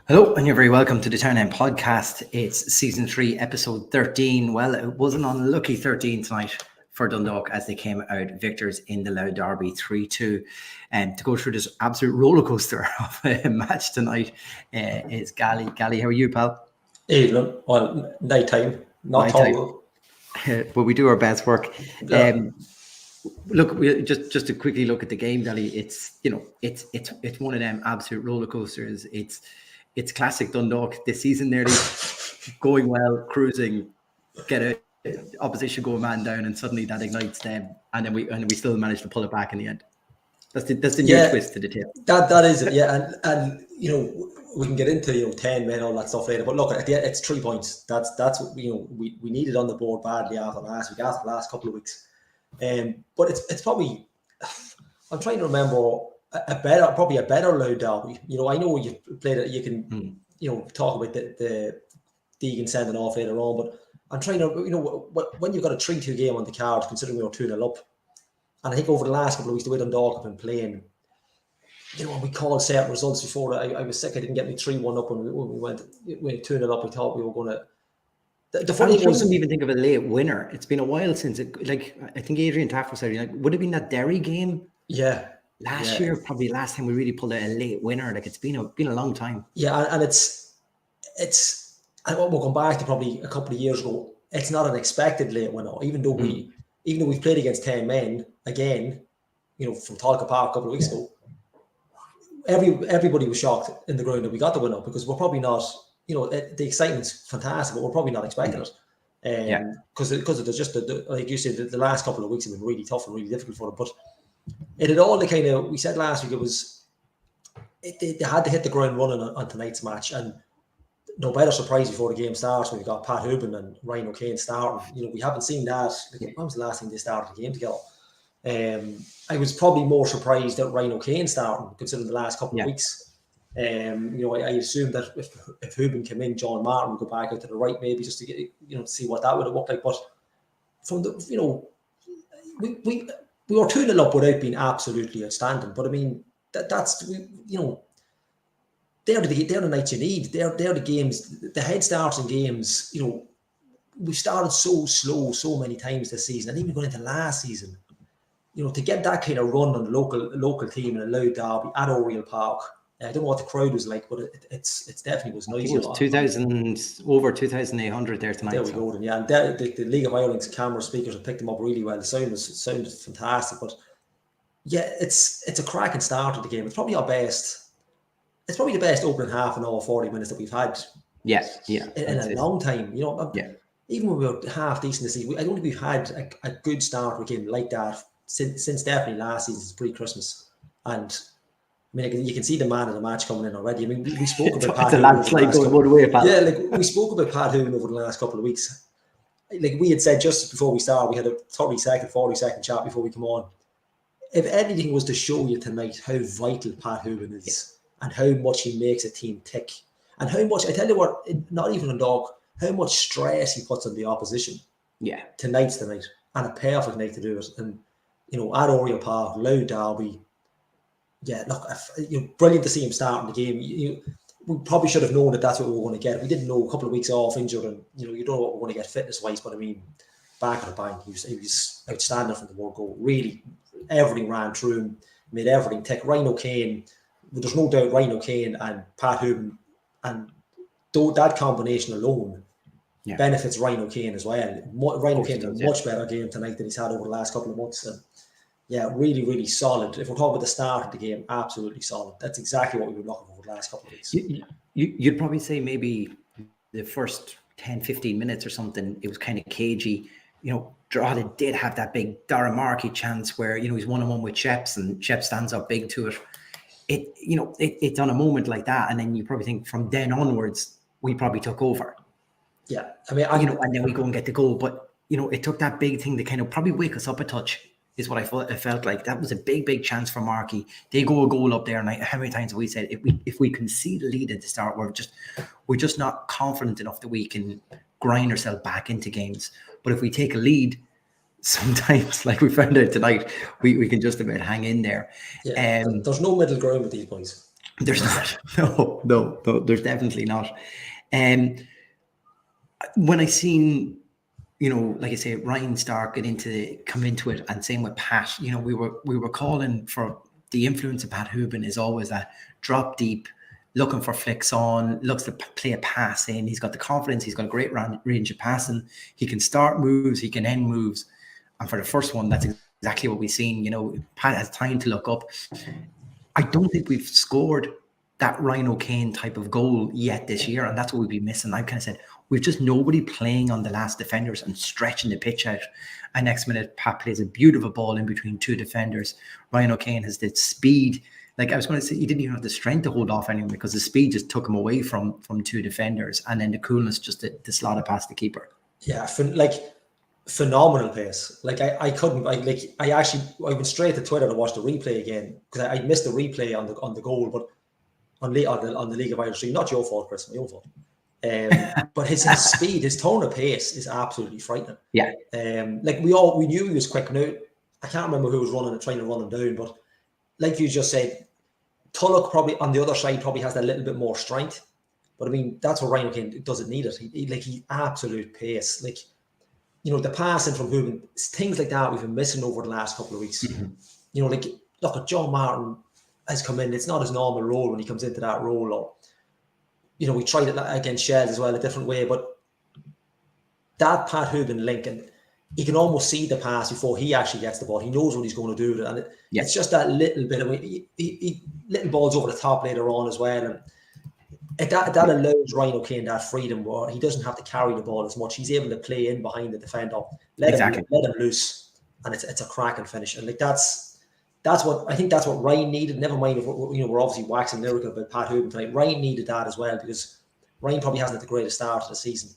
Hello, and you're very welcome to the Turn End podcast. It's season 3, episode 13. Well, it was an unlucky 13 tonight for Dundalk as they came out victors in the Louth derby 3-2. And to go through this absolute roller coaster of a match tonight is Gally. Gally, how are you, pal? Evening, well, night time, not total. But we do our best work. Yeah. Look, just to quickly look at the game, Gally. It's one of them absolute roller coasters. It's classic Dundalk this season, nearly going well, cruising, get a opposition go a man down, and suddenly that ignites them, and then we still manage to pull it back in the end. That's the new twist to the tale. That is it, yeah, and we can get into 10 men, all that stuff later. But look, at the end, it's 3 points. That's what we needed on the board badly after last week, after the last couple of weeks. But it's probably, I'm trying to remember probably a better Louth derby. I know you played it. You can talk about the Deegan sending off later on, but I'm trying to when you've got a 3-2 game on the card, considering we were 2-0 up, and I think over the last couple of weeks the way Dundalk have been playing, we called certain results before. I was sick. I didn't get me 3-1 up when we went 2-0 up. We thought we were going to. The funny thing wasn't even think of a late winner. It's been a while since it. Like I think Adrian Taff said, would have been that Derry game. Yeah. Last year, probably last time we really pulled out a late winner. Like it's been a long time. Yeah, and it's and we'll come back to probably a couple of years ago. It's not an expected late winner, even though we've played against 10 men again, from Talca Park a couple of weeks ago. Everybody was shocked in the ground that we got the winner, because we're probably not. The excitement's fantastic, but we're probably not expecting it. Because there's just like you said, the last couple of weeks have been really tough and really difficult for them. But it had all the kind of, we said last week, they had to hit the ground running on tonight's match, and no better surprise before the game starts when you got Pat Hoban and Ryan O'Kane starting. We haven't seen that. When was the last time they started the game together? I was probably more surprised that Ryan O'Kane starting, considering the last couple of weeks. I assumed that if Hoban came in, John Martin would go back out to the right, maybe just to get see what that would have looked like. But from the we were 2-0 up without being absolutely outstanding. But I mean that's they're the nights you need. They're the games, the head starts in games. We started so slow so many times this season, and even going into last season. To get that kind of run on the local team in a Louth derby at Oriel Park. I don't know what the crowd was like, but it's definitely was noisy. It was 2,000, over 2,800 there tonight. There we go then, yeah. And the League of Ireland's camera speakers have picked them up really well. The sound was fantastic, but yeah, it's a cracking start of the game. It's probably our best. It's probably the best opening half an hour, 40 minutes that we've had. Yeah. In a long time, Even when we were half decent this season, I don't think we've had a good start with a game like that since definitely last season's pre-Christmas. And I mean, you can see the man of the match coming in already. I mean, we spoke about Pat Hoban. Yeah, we spoke about Pat Hoban over the last couple of weeks. Like we had said just before we started, we had a 40-second chat before we come on. If anything was to show you tonight how vital Pat Hoban is and how much he makes a team tick, and how much, I tell you what, not even a dog, how much stress he puts on the opposition. Yeah. Tonight's the night, and a perfect night to do it. And at Oriel Park, Louth derby. Yeah, look, brilliant to see him starting the game. We probably should have known that that's what we were going to get. We didn't know, a couple of weeks off, injured, and you don't know what we're going to get fitness-wise. But I mean, back at the bank, he was outstanding from the word go. Really, everything ran through him, made everything tick. Ryan O'Kane, there's no doubt Ryan O'Kane and Pat Hoban, and that combination alone benefits Ryan O'Kane as well. Ryan O'Kane did a much better game tonight than he's had over the last couple of months. And yeah, really, really solid. If we're talking about the start of the game, absolutely solid. That's exactly what we've been looking for the last couple of weeks. You'd probably say maybe the first 10, 15 minutes or something, it was kind of cagey. Drogheda did have that big Dara Markey chance where, he's one-on-one with Sheps, and Sheps stands up big to it. It's on a moment like that, and then you probably think from then onwards, we probably took over. Yeah. I mean, and then we go and get the goal. But, it took that big thing to kind of probably wake us up a touch. Is what I felt like. That was a big chance for Markey. They go a goal up there, and how many times have we said if we concede a lead at the start, we're just not confident enough that we can grind ourselves back into games. But if we take a lead, sometimes, like we found out tonight, we can just about hang in there. Yeah, there's no middle ground with these boys. There's not. No, there's definitely not. And when I seen, like I say, Ryan Stark come into it, and same with Pat, we were calling for the influence of Pat Hooban is always that drop deep, looking for flicks on, looks to play a pass in. He's got the confidence. He's got a great range of passing. He can start moves. He can end moves. And for the first one, that's exactly what we've seen. Pat has time to look up. I don't think we've scored that Ryan O'Kane type of goal yet this year, and that's what we've been missing. I've kind of said we've just nobody playing on the last defenders and stretching the pitch out. And next minute, Pat plays a beautiful ball in between two defenders. Ryan O'Kane has the speed. Like I was going to say, he didn't even have the strength to hold off anyone because the speed just took him away from two defenders, and then the coolness just to slot it past the keeper. Yeah, phenomenal pace. Like I went straight to Twitter to watch the replay again because I missed the replay on the goal, but on the League of Ireland stream. Not your fault, Chris, my own fault. But his speed, his tone of pace is absolutely frightening. Yeah. We knew he was quick. Now I can't remember who was trying to run him down, but like you just said, Tulloch probably on the other side probably has that little bit more strength. But I mean, that's what Ryan O'Kane doesn't need it. He absolute pace. The passing from Hooban, things like that we've been missing over the last couple of weeks. Mm-hmm. Look at John Martin has come in. It's not his normal role when he comes into that role. Or, we tried it against Shells as well, a different way. But that Pat Hooban link, and he can almost see the pass before he actually gets the ball. He knows what he's going to do. And it's just that little bit of little balls over the top later on as well. And that allows Ryan O'Kane that freedom where he doesn't have to carry the ball as much. He's able to play in behind the defender, let him loose, and it's a cracking finish. And that's what Ryan needed. Never mind if we're obviously waxing lyrical about Pat Hooban tonight. Ryan needed that as well because Ryan probably hasn't had the greatest start of the season.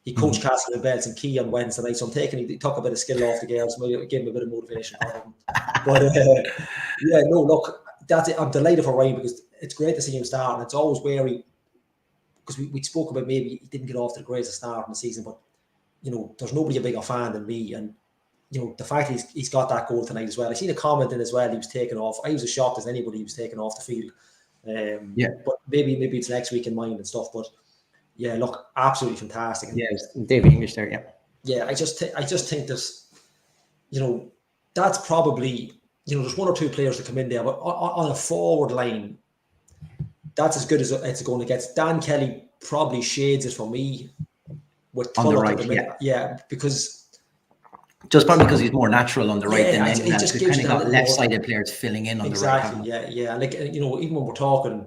He coached Castle and Bells and Key on Wednesday night, so he took a bit of skill off the girls, maybe gave him a bit of motivation. But that's it. I'm delighted for Ryan because it's great to see him start, and it's always wary. Because we spoke about maybe he didn't get off to the greatest start in the season, but there's nobody a bigger fan than me. And the fact he's got that goal tonight as well. I seen a comment in as well. He was taken off. I was as shocked as anybody he was taken off the field. But maybe it's next week in mind and stuff. But yeah, look, absolutely fantastic. Yeah, David English there. Yeah. Yeah, I just think there's, that's probably there's one or two players that come in there, but on a forward line. That's as good as it's going to get. Dan Kelly probably shades it for me with Tulloch on the right, yeah, because just probably because he's more natural on the right than anyone else. We've kind of got left-sided players filling in on the right. Exactly, yeah. Like even when we're talking,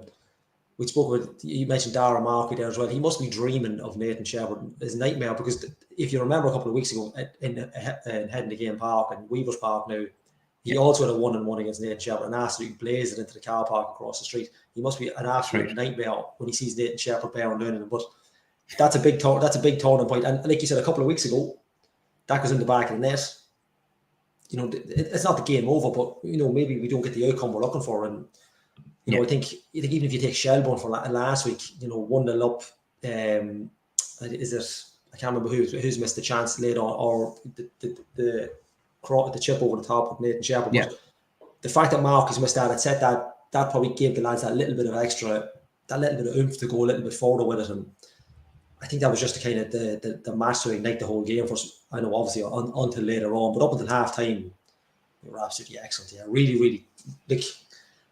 we spoke about. You mentioned Dara Markey there as well. He must be dreaming of Nathan Shepherd. His nightmare because if you remember a couple of weeks ago in Heading Game Park and Weavers Park now. He also had a 1-on-1 against Nathan Shepherd and absolutely blazed it into the car park across the street. He must be an absolute nightmare when he sees Nathan Shepherd bearing down on him. But that's a big turning point. And like you said a couple of weeks ago, that goes in the back of the net. It's not the game over, but maybe we don't get the outcome we're looking for. And I think even if you take Shelbourne for last week, 1-0 up. Is it? I can't remember who's missed the chance late on, or the chip over the top of Nathan Shepherd. But the fact that Mark has missed that, it said that probably gave the lads that little bit of extra, that little bit of oomph to go a little bit further with it. And I think that was just the kind of the match to ignite the whole game for us. I know obviously until later on, but up until half time, they were absolutely excellent. Yeah, really, really, like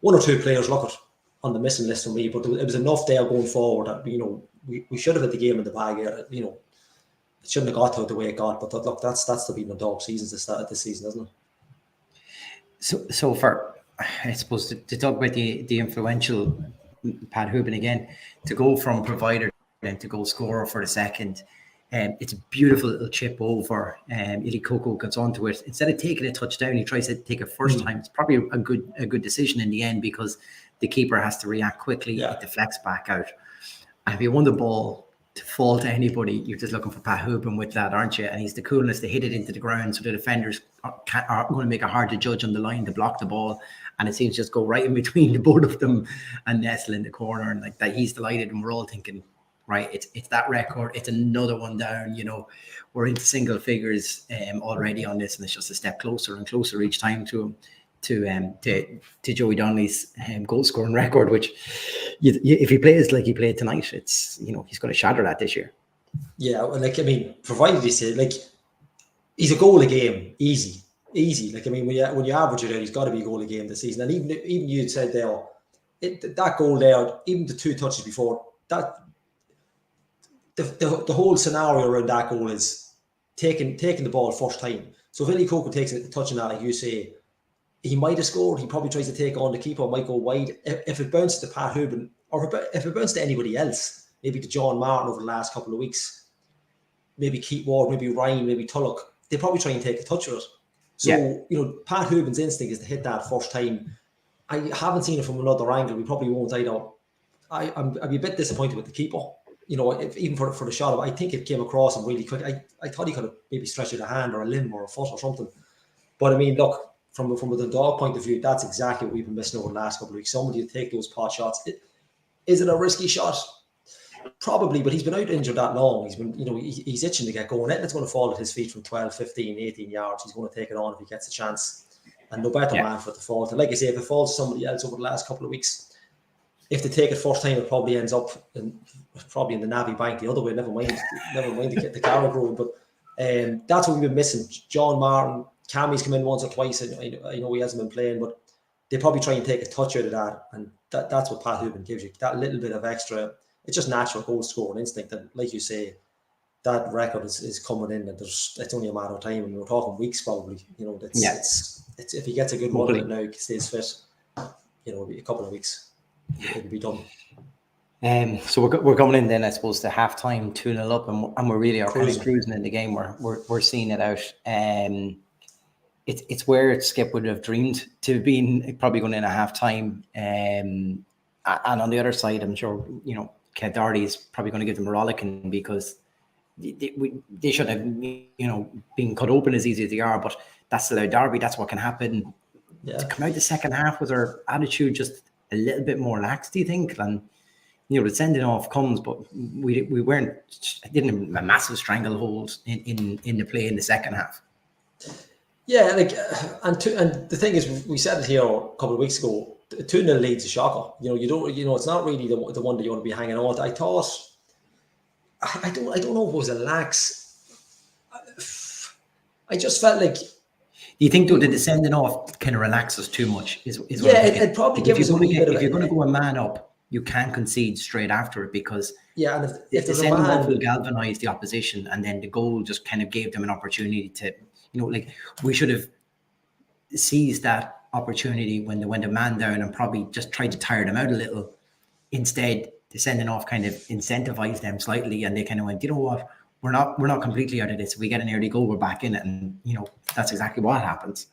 one or two players look at on the missing list for me, but it was enough there going forward that we should have had the game in the bag. It shouldn't have got to it the way it got, but look, that's the beating of dog seasons to start this season, isn't it? So for, I suppose, to talk about the influential Pat Hooban again, to go from provider then to goal scorer for the second, it's a beautiful little chip over. Ili Coco gets onto it. Instead of taking a touchdown, he tries to take it first time. It's probably a good decision in the end because the keeper has to react quickly. It deflects back out. And if you won the ball to fall to anybody, you're just looking for Pat Hooban with that, aren't you? And he's the coolness to hit it into the ground, so the defenders are going to make it hard to judge on the line to block the ball, and it seems to just go right in between the both of them and nestle in the corner. And like that, he's delighted, and we're all thinking, right, it's that record, it's another one down. We're into single figures already on this, and it's just a step closer and closer each time to him. to Joey Donnelly's goal scoring record, which if he plays like he played tonight, it's he's going to shatter that this year. Yeah, like I mean, provided he said like he's a goal a game, easy. Like I mean, when you average it out, he's got to be a goal a game this season. And even you said there, that goal there, even the 2 touches before that, the whole scenario around that goal is taking the ball first time. So if Illy Coco takes a touch on that, like you say, he might have scored. He probably tries to take on the keeper, might go wide. If it bounces to Pat Hooban, or if it bounces to anybody else, maybe to John Martin over the last couple of weeks, maybe Keith Ward, maybe Ryan, maybe Tulloch, they probably try and take a touch of it. So, Pat Hooban's instinct is to hit that first time. I haven't seen it from another angle. We probably won't either. I'd be a bit disappointed with the keeper. Even for the shot, I think it came across him really quick. I thought he could have maybe stretched out a hand or a limb or a foot or something. But I mean, look, from the dog point of view, that's exactly what we've been missing over the last couple of weeks. Somebody to take those pot shots. Is it a risky shot? Probably, but he's been out injured that long. He's been, he's itching to get going. It's going to fall at his feet from 12, 15, 18 yards. He's going to take it on if he gets a chance. And no better man for it to fall. And like I say, if it falls to somebody else over the last couple of weeks, if they take it first time, it probably ends up in the Navi Bank the other way. Never mind the Carrick Road. But that's what we've been missing. John Martin, Cammy's come in once or twice. I know he hasn't been playing, but they probably try and take a touch out of that. And that's what Pat Hooban gives you. That little bit of extra. It's just natural goal scoring instinct. And like you say, that record is coming in, and it's only a matter of time. And we're talking weeks probably. It's if he gets a good run at it now, he stays fit, it'll be a couple of weeks. It'll be done. So we're coming in then, I suppose, to halftime 2-0 up, and we're really kind of cruising in the game. We're seeing it out. It's where Skip would have dreamed to have been, probably going in at halftime. And on the other side, I'm sure Kev Doherty is probably going to give them a rollicking, because they should have been cut open as easy as they are. But that's still a derby. That's what can happen. Yeah. To come out the second half with our attitude just a little bit more lax, do you think? And the sending off comes, but we didn't have a massive stranglehold in the play in the second half. Yeah, and the thing is, we said it here a couple of weeks ago. 2-0 leads a shocker. It's not really the one that you want to be hanging on to. I thought, I don't know if it was a lax. I just felt like. Do you think, though, that the sending off kind of relax us too much? It probably gives us a wee bit of. If you're going to go a man up, you can concede straight after it, because and if the sending off will galvanise the opposition, and then the goal just kind of gave them an opportunity to, we should have seized that opportunity when they went a man down and probably just tried to tire them out a little. Instead, the sending off kind of incentivized them slightly, and they kind of went, you know what? We're not completely out of this. If we get an early goal, we're back in it, and that's exactly what happens.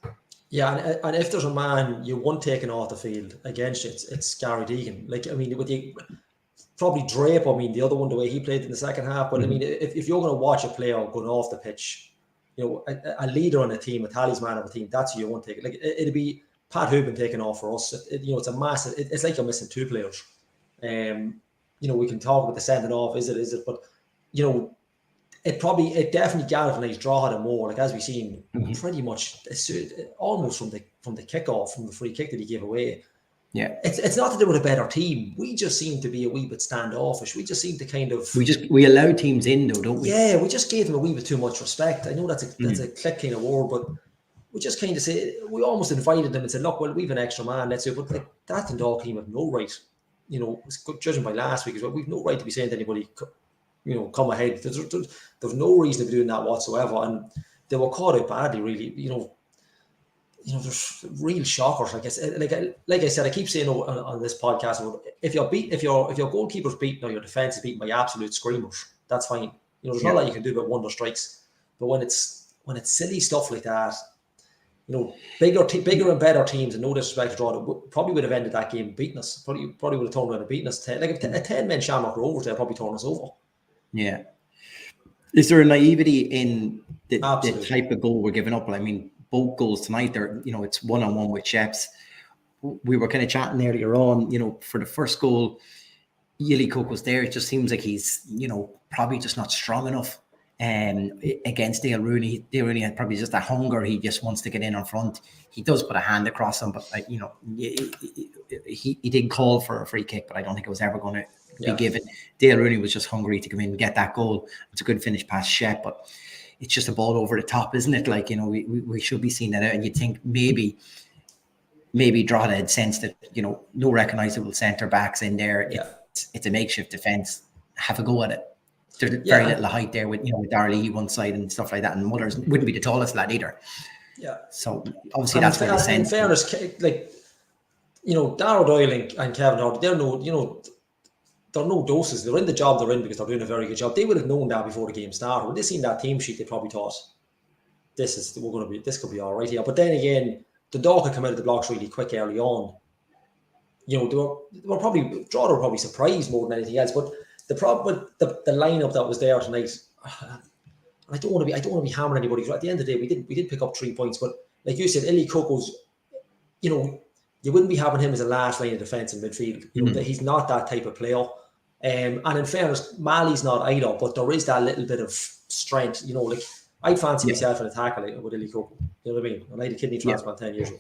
Yeah, and if there's a man you want taken off the field against you, it's Gary Deegan. With you probably Drape. The other one, the way he played in the second half. But if you're going to watch a player going off the pitch, a leader on a team, a talisman of a team, that's who you want to take. It'd be Pat Hooban taking off for us. It's a massive. It's like you're missing 2 players. We can talk about the sending off. Is it? But it definitely galvanized Drogheda more. As we've seen, pretty much almost from the kickoff, from the free kick that he gave away. Yeah, it's not that they were a better team. We just seem to be a wee bit standoffish. We just seem to kind of we allow teams in, though, don't we? Yeah, we just gave them a wee bit too much respect. I know that's a click kind of word, but we just kind of say, we almost invited them and said, look, well, we've an extra man, let's do it. But that Dundalk team have no right. Judging by last week as well, we've no right to be saying to anybody, come ahead. There's no reason to be doing that whatsoever, and they were caught out badly. Really, there's real shockers. Like I said, I keep saying on this podcast, if your goalkeeper's beaten or your defense is beaten by absolute screamers, that's fine. There's not a lot you can do about wonder strikes. But when it's silly stuff like that, bigger and better teams, and no disrespect to Drogheda, probably would have ended that game beating us. Probably would have turned around and beaten us. If a 10-man Shamrock were over, they'd probably turn us over. Yeah. Is there a naivety in the type of goal we're giving up? Both goals tonight, it's one-on-one with Sheps. We were kind of chatting earlier on, for the first goal, Illy Coco's there. It just seems like he's, probably just not strong enough. against Dale Rooney. Dale Rooney had probably just a hunger. He just wants to get in front. He does put a hand across him, but he did call for a free kick, but I don't think it was ever going to be given. Dale Rooney was just hungry to come in and get that goal. It's a good finish past Shep, but it's just a ball over the top, isn't it? Like, we should be seeing that out, and you'd think maybe Drogheda had sensed that, no recognisable centre backs in there. Yeah. It's a makeshift defence. Have a go at it. There's very little height there with Darley one side and stuff like that, and Mullers wouldn't be the tallest lad either. Yeah. So obviously that's what the sense. In fairness, Darragh Doyle and Kevin Hart, they're no doses. They're in the job they're in because they're doing a very good job. They would have known that before the game started. When they seen that team sheet, they probably thought, this could be all right here. But then again, the Dundalk had come out of the blocks really quick early on. They were probably surprised more than anything else. But the problem with the lineup that was there tonight, I don't want to be hammering anybody. At the end of the day, we did pick up 3 points, but like you said, Illy Coco's, you wouldn't be having him as a last line of defence in midfield. He's not that type of player. And in fairness, Mali's not either, but there is that little bit of strength. I'd fancy myself in a tackle with Illy Coco. You know what I mean? And I had a kidney transplant 10 years ago.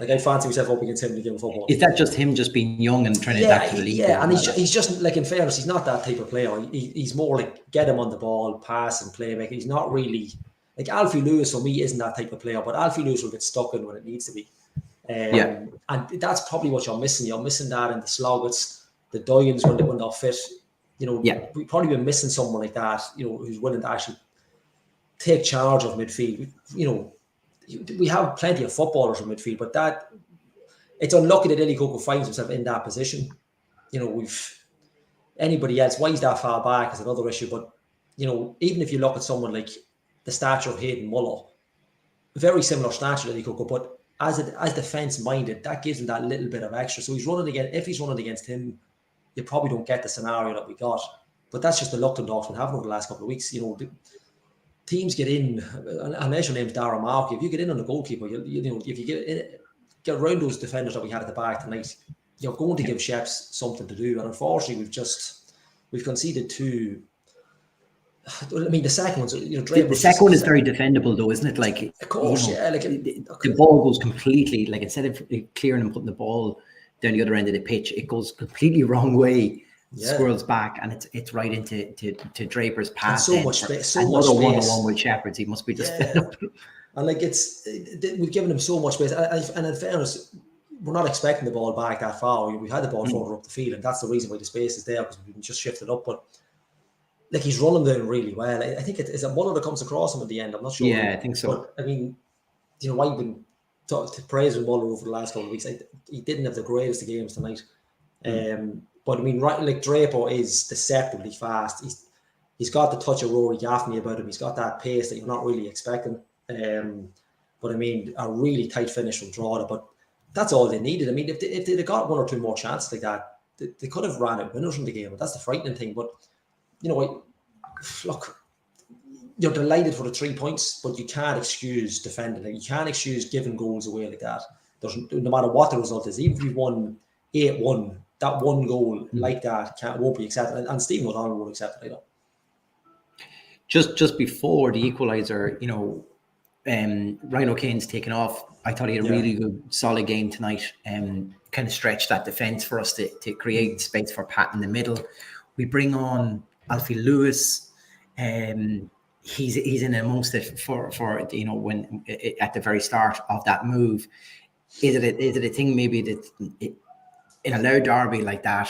I'd fancy myself up against him to give him football. Is that just him just being young and trying to adapt to the league? Yeah, and he's just, in fairness, he's not that type of player. He's more like get him on the ball, pass and play. He's not really, Alfie Lewis for me isn't that type of player, but Alfie Lewis will get stuck in when it needs to be. And that's probably what you're missing. You're missing that in the Sloggets, the Doyens when they're fit. We've probably been missing someone like that, who's willing to actually take charge of midfield. We have plenty of footballers in midfield, but it's unlucky that Illy Coco finds himself in that position. Anybody else, why he's that far back is another issue. But, even if you look at someone like the stature of Hayden Muller, very similar stature to Illy Coco, but as defence minded, that gives him that little bit of extra. So if he's running against him, you probably don't get the scenario that we got. But that's just the luck Dundalk's been having over the last couple of weeks. Teams get in, unless your name's Darragh Markey, if you get in on the goalkeeper, if you get around those defenders that we had at the back tonight, you're going to give Sheps something to do. And unfortunately, we've conceded two. The second one's, the second one is very defendable, though, isn't it? Of course, the ball goes completely, instead of clearing and putting the ball down the other end of the pitch, it goes completely wrong way. Swirls back and it's right into Draper's pass. And so much space. Another one-on-one with Shepherds. He must be just fed up. And we've given him so much space. And in fairness, we're not expecting the ball back that far. We had the ball further up the field, and that's the reason why the space is there, because we can just shift it up. But he's running down really well. I think is it Muller that comes across him at the end. I'm not sure. Yeah, I think so. But I've been praising Muller over the last couple of weeks. He didn't have the greatest of games tonight. But Draper is deceptively fast. He's got the touch of Rory Gaffney about him. He's got that pace that you're not really expecting. But a really tight finish from Drogheda. But that's all they needed. If they'd have got one or two more chances like that, they could have ran out winners from the game. That's the frightening thing. But look, you're delighted for the 3 points, but you can't excuse defending. You can't excuse giving goals away like that. No matter what the result is, even if you won 8-1. That one goal like that won't be accepted, and Stephen O'Donnell won't accept it either. Just before the equaliser, Ryan O'Kane's taken off. I thought he had a really good, solid game tonight. Kind of stretched that defence for us to create space for Pat in the middle. We bring on Alfie Lewis. He's in amongst it for when at the very start of that move. Is it a thing maybe that in a loud derby like that,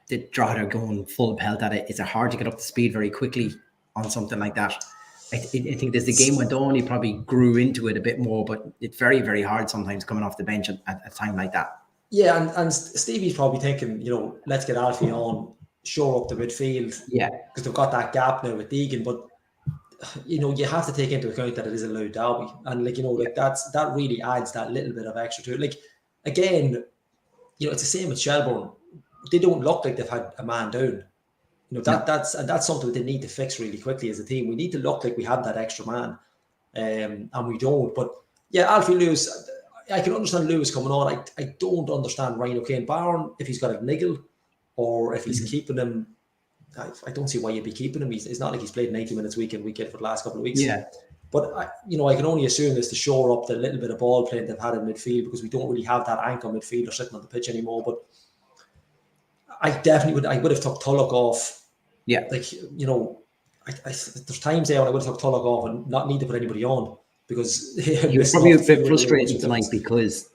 the Drogheda going full pelt at it? Is it hard to get up to speed very quickly on something like that? I think as the game went on, he probably grew into it a bit more, but it's very, very hard sometimes coming off the bench at a time like that. Yeah, and Stevie's probably thinking, let's get Alfie on, shore up the midfield. Yeah. Because they've got that gap now with Deegan, but you have to take into account that it is a loud derby. And that really adds that little bit of extra to it. Again, it's the same with Shelbourne. They don't look like they've had a man down. That's something they need to fix really quickly as a team. We need to look like we have that extra man, and we don't. But Alfie Lewis, I can understand Lewis coming on. I don't understand Ryan O'Kane. Barron, if he's got a niggle or if he's keeping him, I don't see why you'd be keeping him. It's not like he's played 90 minutes week in, week in for the last couple of weeks. Yeah. But, I can only assume this to shore up the little bit of ball playing they've had in midfield, because we don't really have that anchor midfielder sitting on the pitch anymore. But I would have took Tulloch off. Yeah. Like, there's times there when I would have took Tulloch off and not need to put anybody on, because he was probably a bit frustrated tonight because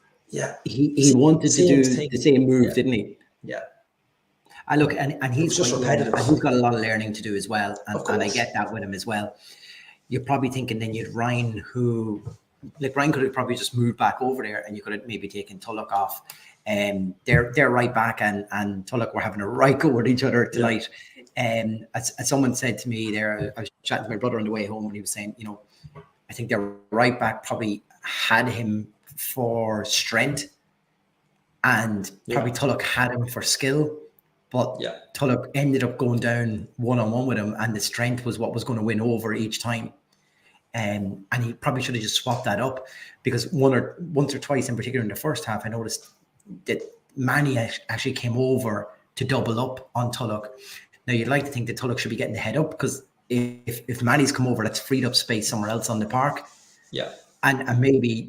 he wanted to do the same move, didn't he? Yeah. And look, and he's just repetitive. And he's got a lot of learning to do as well, and I get that with him as well. You're probably thinking then you'd Ryan, Ryan could have probably just moved back over there, and you could have maybe taken Tulloch off. They're right back, and Tulloch were having a right go at each other tonight. As someone said to me there, I was chatting to my brother on the way home, and he was saying, I think their right back probably had him for strength, and probably Tulloch had him for skill. But Tulloch ended up going down one-on-one with him, and the strength was what was going to win over each time. And he probably should have just swapped that up, because once or twice in particular in the first half, I noticed that Manny actually came over to double up on Tulloch. Now, you'd like to think that Tulloch should be getting the head up, because if Manny's come over, that's freed up space somewhere else on the park. Yeah. And maybe,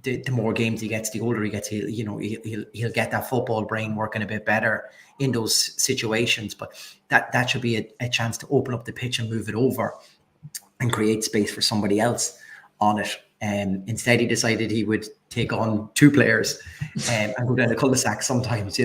the more games he gets, the older he gets, he'll get that football brain working a bit better in those situations. But that should be a chance to open up the pitch and move it over and create space for somebody else on it. Instead, he decided he would take on two players and go down the cul-de-sac sometimes.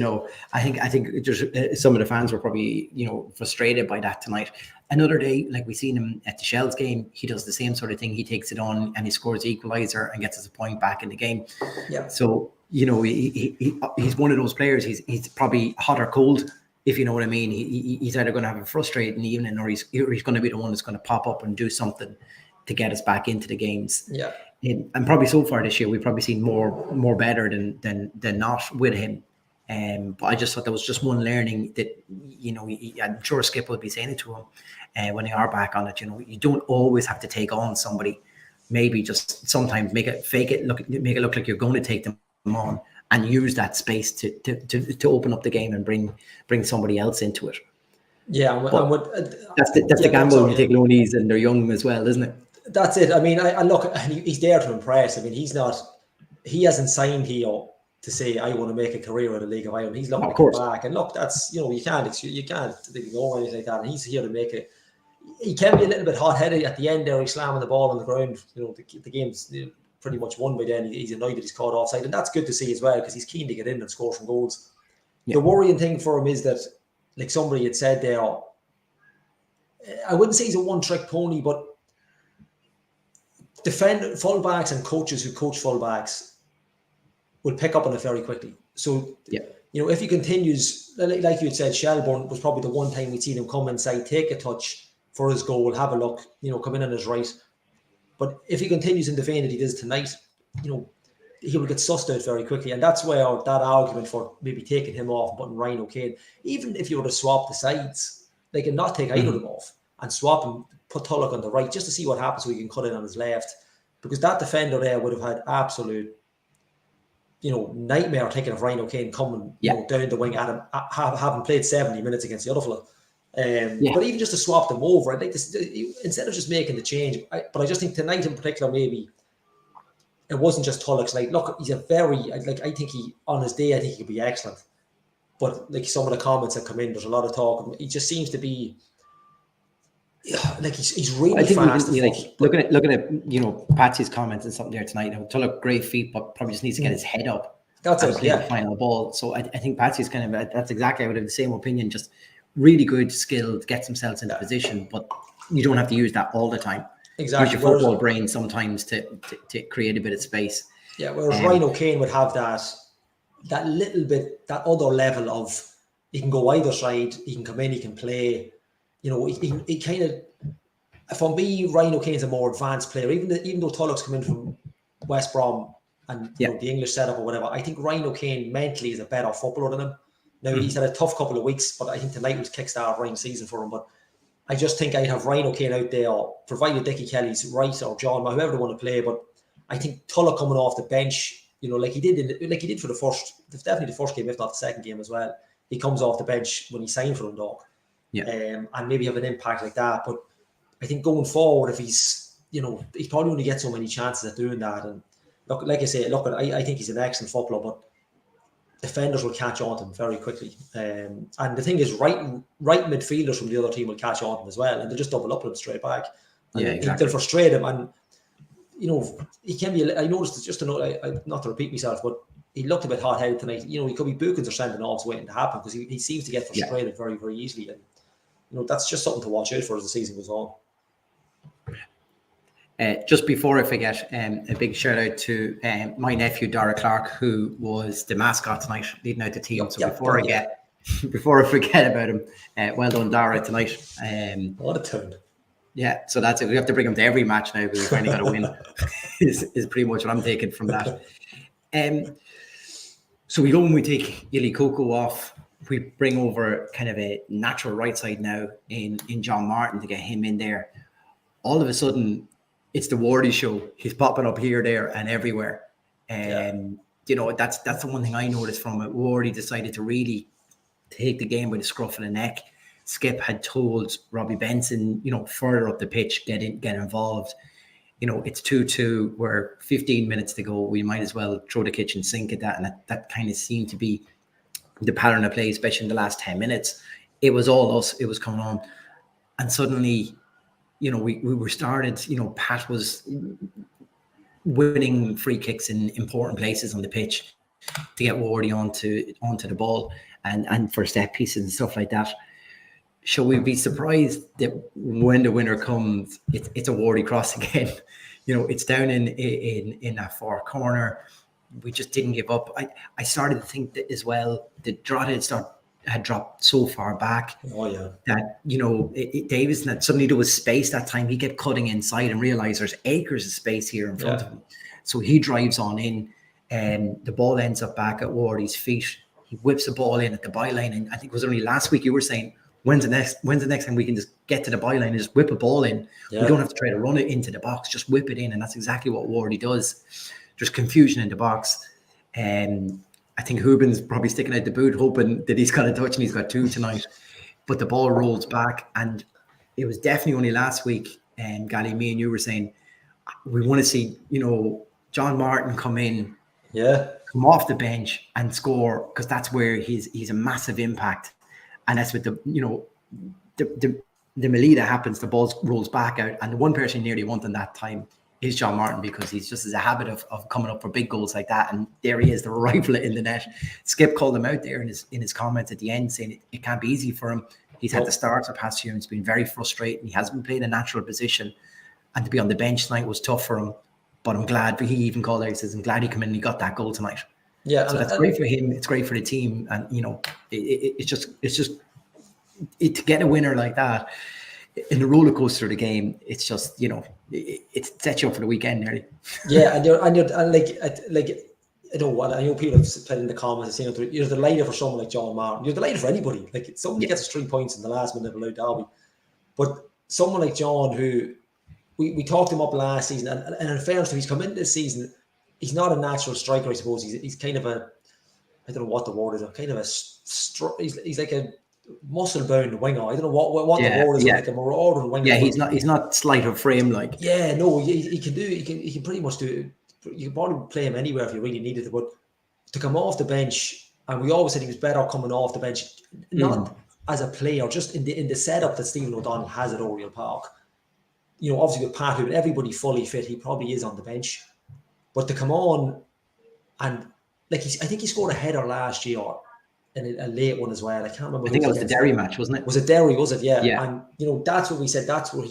I think just some of the fans were probably frustrated by that tonight. Another day, like we seen him at the Shells game, he does the same sort of thing. He takes it on and he scores the equaliser and gets us a point back in the game. Yeah. So he's one of those players. He's probably hot or cold, if you know what I mean. He's either going to have a frustrating evening, or he's going to be the one that's going to pop up and do something to get us back into the games. Yeah. And probably so far this year, we've probably seen more better than not with him. But I just thought that was just one learning that, I'm sure Skip will be saying it to him when they are back on it. You don't always have to take on somebody. Maybe just sometimes make it look like you're going to take them on, and use that space to open up the game and bring somebody else into it. Yeah, that's the gamble when you take loanees and they're young as well, isn't it? That's it. I mean, I look, he's there to impress. I mean, he hasn't signed here to say, I want to make a career in the League of Ireland. He's looking to come back. And look, that's, you can't ignore anything like that. And he's here to make it. He can be a little bit hot-headed at the end there. He's slamming the ball on the ground. The game's pretty much won by then. He's annoyed that he's caught offside. And that's good to see as well, because he's keen to get in and score some goals. Yeah. The worrying thing for him is that, like somebody had said there, I wouldn't say he's a one-trick pony, but fullbacks and coaches who coach fullbacks will pick up on it very quickly. So, if he continues, like you had said, Shelbourne was probably the one time we'd seen him come inside, take a touch for his goal, have a look, come in on his right. But if he continues in the vein that he does tonight, he will get sussed out very quickly. And that's where that argument for maybe taking him off and putting Ryan O'Kane, even if you were to swap the sides, they can not take either of them off and swap him, put Tulloch on the right, just to see what happens so he can cut in on his left. Because that defender there would have had absolute, nightmare thinking of Ryan O'Kane coming down the wing at him, having played 70 minutes against the other fella. But even just to swap them over, I'd like to, instead of just making the change, but I just think tonight in particular, maybe it wasn't just Tulloch's night. Look, he's a very, I think on his day, I think he could be excellent. But like some of the comments that come in, there's a lot of talk. He just seems to be, he's really fast. Looking at Patsy's comments and something there tonight. Tulloch, great feet, but probably just needs to get his head up. That's it. The final ball. So I think Patsy's that's exactly. I would have the same opinion. Just really good skill, gets themselves into position, but you don't have to use that all the time. Exactly. Use your football brain sometimes to create a bit of space. Yeah. Whereas Ryan O'Kane would have that little bit, that other level of he can go either side, he can come in, he can play. He kind of, for me, Ryan O'Kane's a more advanced player. Even though Tulloch's come in from West Brom and the English setup or whatever, I think Ryan O'Kane mentally is a better footballer than him. Now, he's had a tough couple of weeks, but I think tonight was kickstart Ryan's season for him. But I just think I'd have Ryan O'Kane out there, provided Dickie Kelly's right or John, whoever they want to play. But I think Tulloch coming off the bench, like he did for definitely the first game, if not the second game as well. He comes off the bench when he signed for Dundalk. and maybe have an impact like that. But I think going forward, if he's, you know, he probably only gets so many chances at doing that. And look, like I say, I think he's an excellent footballer, but defenders will catch on to him very quickly. And the thing is, right midfielders from the other team will catch on to him as well, and they'll just double up with him straight back. And they'll frustrate him. And, you know, he can be, I noticed, just to know, not to repeat myself, but he looked a bit hot-headed tonight. You know, he could be bookings or sending offs waiting to happen, because he seems to get frustrated very, very easily. And, you know, that's just something to watch out for as the season goes on. Just before I forget, a big shout out to my nephew Dara Clark, who was the mascot tonight, leading out the team. Before I forget about him, well done, Dara, tonight. What a turn! Yeah, so that's it. We have to bring him to every match now, because we've finally got to win. is pretty much what I'm taking from that. So we go and we take Ili Coco off. We bring over kind of a natural right side now in John Martin to get him in there. All of a sudden, it's the Wardy show. He's popping up here, there, and everywhere. And you know, that's the one thing I noticed from it. Wardy decided to really take the game by the scruff of the neck. Skip had told Robbie Benson, you know, further up the pitch, get involved. You know, it's 2-2. We're 15 minutes to go. We might as well throw the kitchen sink at that. And that kind of seemed to be the pattern of play, especially in the last 10 minutes. It was all us. It was coming on. And suddenly, you know, we were started, you know, Pat was winning free kicks in important places on the pitch to get Wardy onto the ball and for set pieces and stuff like that. Shall we be surprised that when the winner comes, it's a Wardy cross again? You know, it's down in that far corner. We just didn't give up. I started to think that as well, that Drogheda had dropped so far back that, you know, Davison had suddenly there was space that time. He kept cutting inside and realised there's acres of space here in front of him. So he drives on in, and the ball ends up back at Wardy's feet. He whips the ball in at the byline, and I think it was only last week you were saying, when's the next time we can just get to the byline and just whip a ball in? We don't have to try to run it into the box, just whip it in, and that's exactly what Wardy does. There's confusion in the box. I think Hubin's probably sticking out the boot, hoping that he's got a touch, and he's got two tonight. But the ball rolls back, and it was definitely only last week, Gally, me and you were saying, we want to see, you know, John Martin come in, come off the bench and score, because that's where he's a massive impact. And that's with the, you know, the melee that happens, the ball rolls back out, and the one person nearly wanting that time is John Martin, because he's just as a habit of coming up for big goals like that. And there he is, the rifle it in the net. Skip called him out there in his comments at the end, saying it can't be easy for him. He's had the start the past year, and it's been very frustrating. He hasn't been playing a natural position, and to be on the bench tonight was tough for him. But I'm glad, he even called out, he says, I'm glad he came in and he got that goal tonight. Yeah, so that's great for him. It's great for the team, and you know, it's just to get a winner like that in the roller coaster of the game. It's just, you know, it sets you up for the weekend nearly. Yeah, and you're like I know what I know. People have said in the comments, you know, you're delighted for someone like John Martin. You're delighted for anybody. Like somebody gets us 3 points in the last minute of a derby, but someone like John, who we talked him up last season, and in fairness, he's come into this season. He's not a natural striker, I suppose. He's kind of a, I don't know what the word is. Kind of a he's like a muscle-bound winger. I don't know what the word is. Like a marauder winger. Yeah, he's not slight of frame like. Yeah, no, he can pretty much do. You can probably play him anywhere if you really needed to. But to come off the bench, and we always said he was better coming off the bench, not as a player, just in the setup that Stephen O'Donnell has at Oriel Park. You know, obviously with Pat Hubin, everybody fully fit, he probably is on the bench. But to come on and like I think he scored a header last year in a late one as well. I can't remember. I think it was the Derry match, wasn't it? Was it Derry? Was it? Yeah. And you know, that's what we said. That's where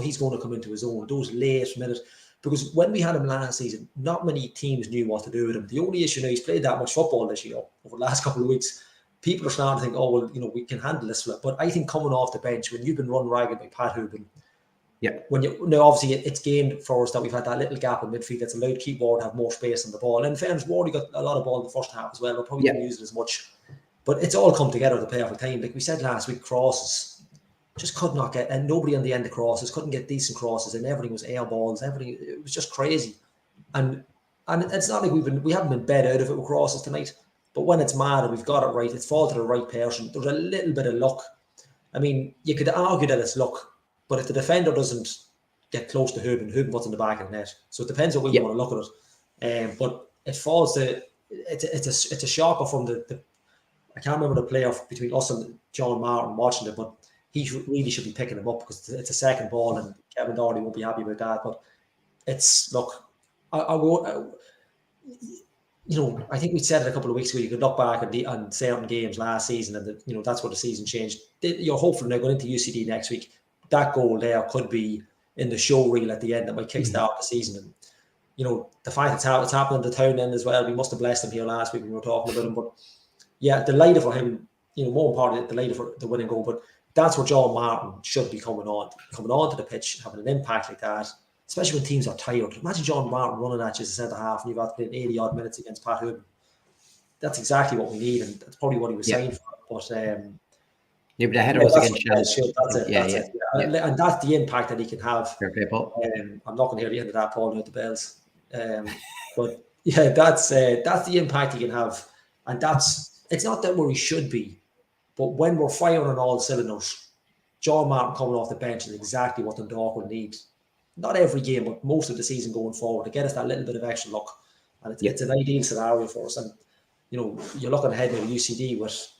he's going to come into his own. Those late minutes, because when we had him last season, not many teams knew what to do with him. The only issue now, he's played that much football this year over the last couple of weeks. People are starting to think, oh well, you know, we can handle this. But I think coming off the bench when you've been run ragged by Pat Hubin. Yeah. When you now obviously it's gained for us that we've had that little gap in midfield that's allowed Keith Ward to have more space on the ball. And in fairness, Ward got a lot of ball in the first half as well. We probably didn't use it as much. But it's all come together at the perfect time. Like we said last week, crosses just could not get, and nobody on the end of crosses couldn't get decent crosses, and everything was air balls. Everything, it was just crazy. And it's not like we haven't been bed out of it with crosses tonight. But when it's mad and we've got it right, it's fall to the right person. There's a little bit of luck. I mean, you could argue that it's luck, but if the defender doesn't get close to Hooben what's in the back of the net. So it depends on where you want to look at it. But it falls to it's a shocker from the I can't remember the playoff between us and John Martin watching it, but he really should be picking him up because it's a second ball, and Kevin Doherty won't be happy about that. But it's look, I think we said it a couple of weeks ago. You could look back on certain games last season, and that's where the season changed. You're hopeful they're going into UCD next week. That goal there could be in the show reel at the end that might kickstart the season. And the fact it's happened in the town end as well. We must have blessed him here last week when we were talking about him. But yeah, delighted for him. More importantly, delighted for the winning goal. But that's where John Martin should be coming onto the pitch, having an impact like that. Especially when teams are tired. Imagine John Martin running at you as a centre half, and you've had to play 80 odd minutes against Pat Hooben. That's exactly what we need, and that's probably what he was saying for. But but the header was against Chelsea. That's it. And that's the impact that he can have. I'm not going to hear the end of that, Paul, with the bells. But yeah, that's the impact he can have, and it's not that where he should be, but when we're firing on all cylinders, John Martin coming off the bench is exactly what Dundalk will need. Not every game, but most of the season going forward to get us that little bit of extra luck, and it's an ideal scenario for us. And you're looking ahead to UCD with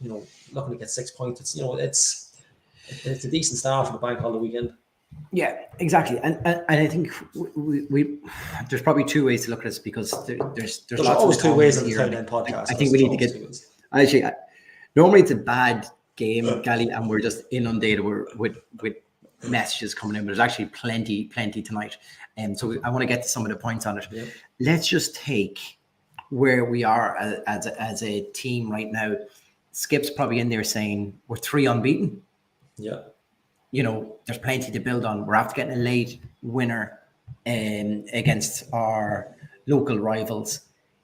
looking to get 6 points. It's a decent start for the bank holiday weekend. Yeah, exactly, and I think we there's probably two ways to look at this, because there's always two ways on the Town End podcast. I think we need to get actually. Normally it's a bad game, Gally, and we're just inundated with messages coming in, but there's actually plenty tonight, and so I want to get to some of the points on it. Yeah. Let's just take where we are as a team right now. Skip's probably in there saying we're 3 unbeaten. Yeah. There's plenty to build on. We're after getting a late winner against our local rivals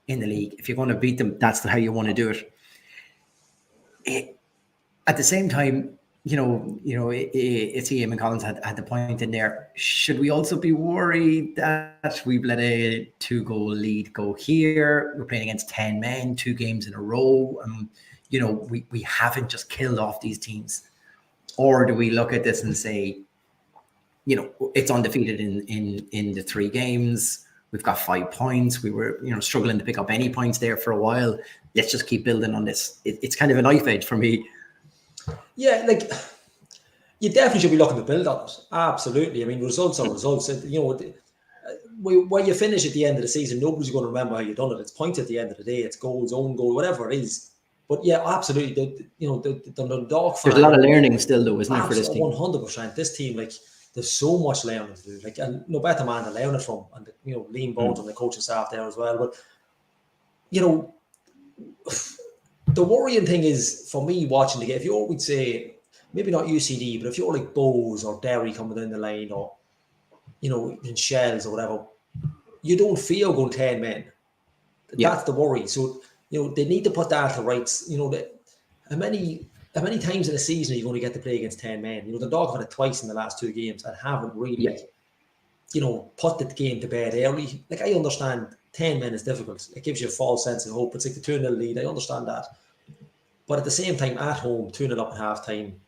in the league. If you're going to beat them, that's how you want to do it. At the same time, it's Ian Collins had the point in there. Should we also be worried that we've let a 2-goal lead go here? We're playing against 10 men, 2 games in a row. We haven't just killed off these teams. Or do we look at this and say, it's undefeated in the 3 games. We've got 5 points. We were, struggling to pick up any points there for a while. Let's just keep building on this. It's kind of a knife edge for me. Yeah, you definitely should be looking to build on it. Absolutely. I mean, results are results. When you finish at the end of the season, nobody's going to remember how you've done it. It's points at the end of the day. It's goals, own goal, whatever it is. But yeah, absolutely. The Dundalk fan. There's a lot of learning still, though, isn't there, for this team? 100%. This team, there's so much learning to do. And no better man to learn it from. And Liam Bones on the coaching staff there as well. But the worrying thing is for me watching the game. If you would say maybe not UCD, but if you're like Bowes or Derry coming down the line, or in Shells or whatever, you don't feel going 10 men. That's the worry. So. They need to put that to rights. How many times in a season are you going to get to play against 10 men? The Dog have had it twice in the last 2 games and haven't really, put the game to bed early. I understand 10 men is difficult. It gives you a false sense of hope. It's like the 2-0 lead. I understand that. But at the same time, at home, 2-0 up at half time,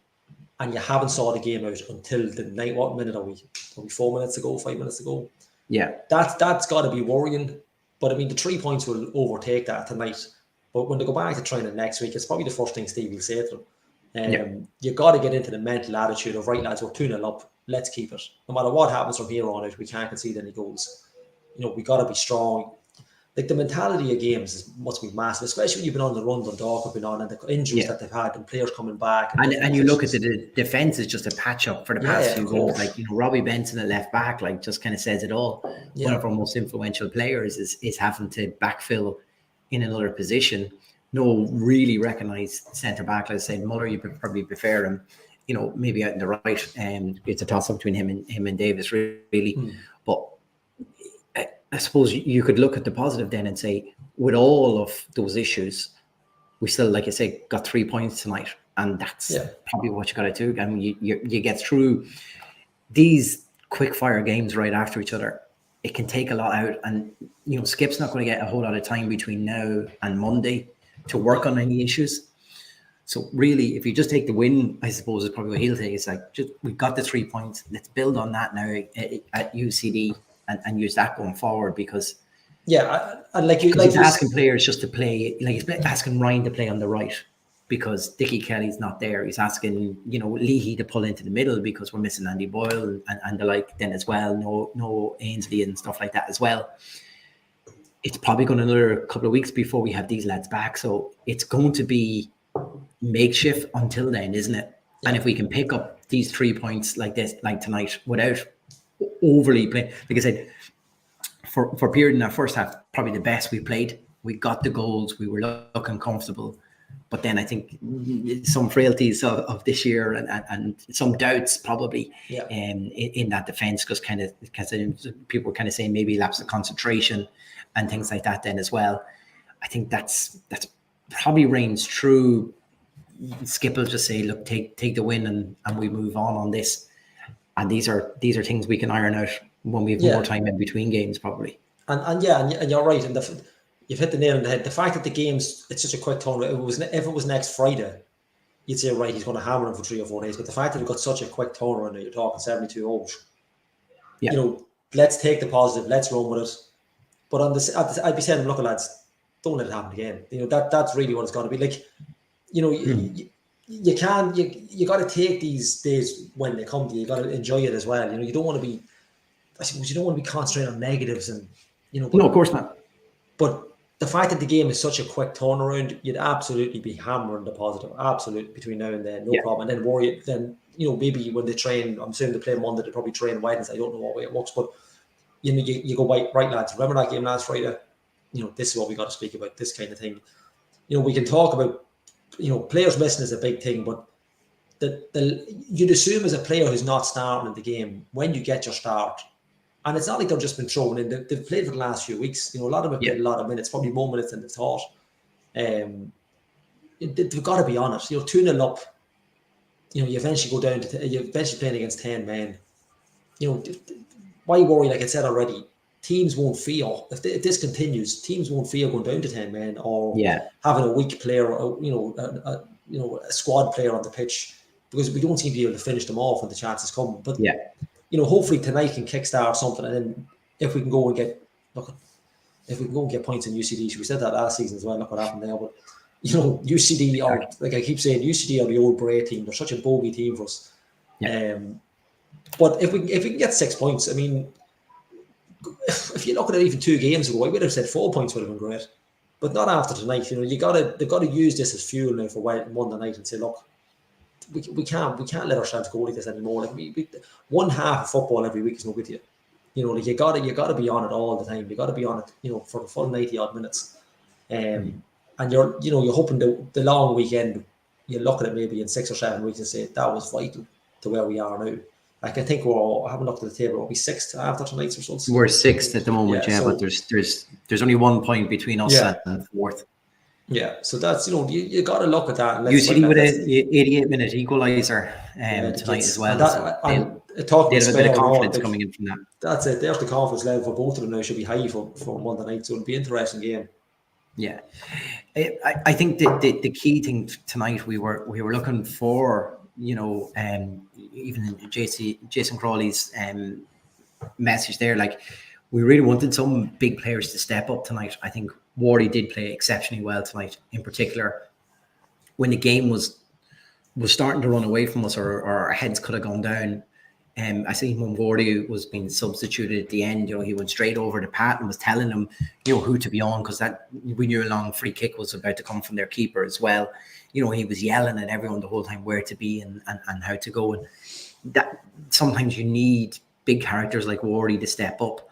and you haven't saw the game out until the night. What minute are we? Are we 4 minutes to go, 5 minutes to go? Yeah. That's got to be worrying. But I mean, the 3 points will overtake that tonight. But when they go back to training next week, it's probably the first thing Steve will say to them. You've got to get into the mental attitude of, right, lads, we're 2-0 up. Let's keep it. No matter what happens from here on out, we can't concede any goals. We got to be strong. The mentality of games must be massive, especially when you've been on the run Dundalk have been on, and the injuries that they've had, and players coming back. And you look at the defence is just a patch up for the past few goals. Robbie Benson at left back, just kind of says it all. One of our most influential players is having to backfill in another position. No really recognised centre back. Like I said, Muller, you probably prefer him, maybe out in the right. It's a toss up between him and Davis, really. But I suppose you could look at the positive then and say, with all of those issues, we still, like I say, got 3 points tonight, and that's probably what you got to do. I mean, you get through these quick fire games right after each other. It can take a lot out, and Skip's not going to get a whole lot of time between now and Monday to work on any issues. So really, if you just take the win, I suppose is probably what he'll take. It's like, just we've got the 3 points. Let's build on that now at UCD and use that going forward, because and like you, he's asking players just to play, like he's asking Ryan to play on the right because Dickie Kelly's not there. He's asking, Leahy to pull into the middle because we're missing Andy Boyle and the like then as well. No Ainsley and stuff like that as well. It's probably going to another couple of weeks before we have these lads back. So it's going to be makeshift until then, isn't it? Yeah. And if we can pick up these 3 points like this, like tonight, without overly playing, like I said, for a period in our first half, probably the best we played. We got the goals. We were looking comfortable. But then I think some frailties of this year and some doubts probably in that defence, because people were kind of saying maybe lapse of concentration and things like that then as well. I think that's probably reigns true. Skip will just say, look, take the win and we move on this. And these are things we can iron out when we have more time in between games, probably. And you're right. And you've hit the nail on the head. The fact that the game's, it's such a quick turnaround. If it was next Friday, you'd say, right, he's going to hammer him for 3 or 4 days. But the fact that it got such a quick turnaround, you're talking 72 hours. Yeah. Let's take the positive. Let's run with it. But I'd be saying, look, lads, don't let it happen again. That's really what it's got to be. Like, you got to take these days when they come to you. You got to enjoy it as well. You don't want to be, I suppose, you don't want to be concentrating on negatives and, but, no, of course not. But the fact that the game is such a quick turnaround, you'd absolutely be hammering the positive, absolutely, between now and then, no problem. And then worry, then, maybe when they train, I'm assuming they play Monday, they probably train Wednesday. I don't know what way it works, but, you go, right, lads, remember that game last Friday? This is what we got to speak about, this kind of thing. We can talk about, players missing is a big thing, but you'd assume as a player who's not starting in the game, when you get your start, and it's not like they've just been thrown in, they've played for the last few weeks. A lot of them have played a lot of minutes, probably more minutes than they thought. They've got to be on it. 2-0 up, you eventually go down to, you're eventually playing against 10 men. Why worry? Like I said already, teams won't fear, if this continues, teams won't fear going down to 10 men or having a weak player, a squad player on the pitch, because we don't seem to be able to finish them off when the chances come. But hopefully tonight can kickstart something, and then if we can go and get points in UCD, we said that last season as well. Look what happened there, but UCD are, like I keep saying, UCD are the old Bray team. They're such a bogey team for us. But if we can get 6 points, I mean, if you look at it even 2 games ago, I would have said 4 points would have been great, but not after tonight. They've got to use this as fuel now for Monday night and say, look, we can't let ourselves go like this anymore. Like one half of football every week is no good to you. Like you got to be on it all the time. You got to be on it, for the full 90 odd minutes. And you're hoping the long weekend, you look at it maybe in 6 or 7 weeks and say that was vital to where we are now. Like I think I haven't looked at the table. We'll be 6th after tonight's results. We're 6th at the moment, but there's only 1 point between us and 4th. Yeah, so that's you got to look at that. UCD with an 88-minute equaliser tonight as well. They have a bit of confidence coming in from that. That's it. There's the confidence level for both of them now. Should be high for Monday night, so it'll be an interesting game. Yeah, I think the key thing tonight we were looking for. Even Jason Crawley's message there, like we really wanted some big players to step up tonight. I think Wardy did play exceptionally well tonight, in particular when the game was starting to run away from us, or our heads could have gone down. I think when Wardy was being substituted at the end, he went straight over to Pat and was telling him, who to be on, because that we knew a long free kick was about to come from their keeper as well. He was yelling at everyone the whole time where to be and how to go. And that sometimes you need big characters like Wardy to step up.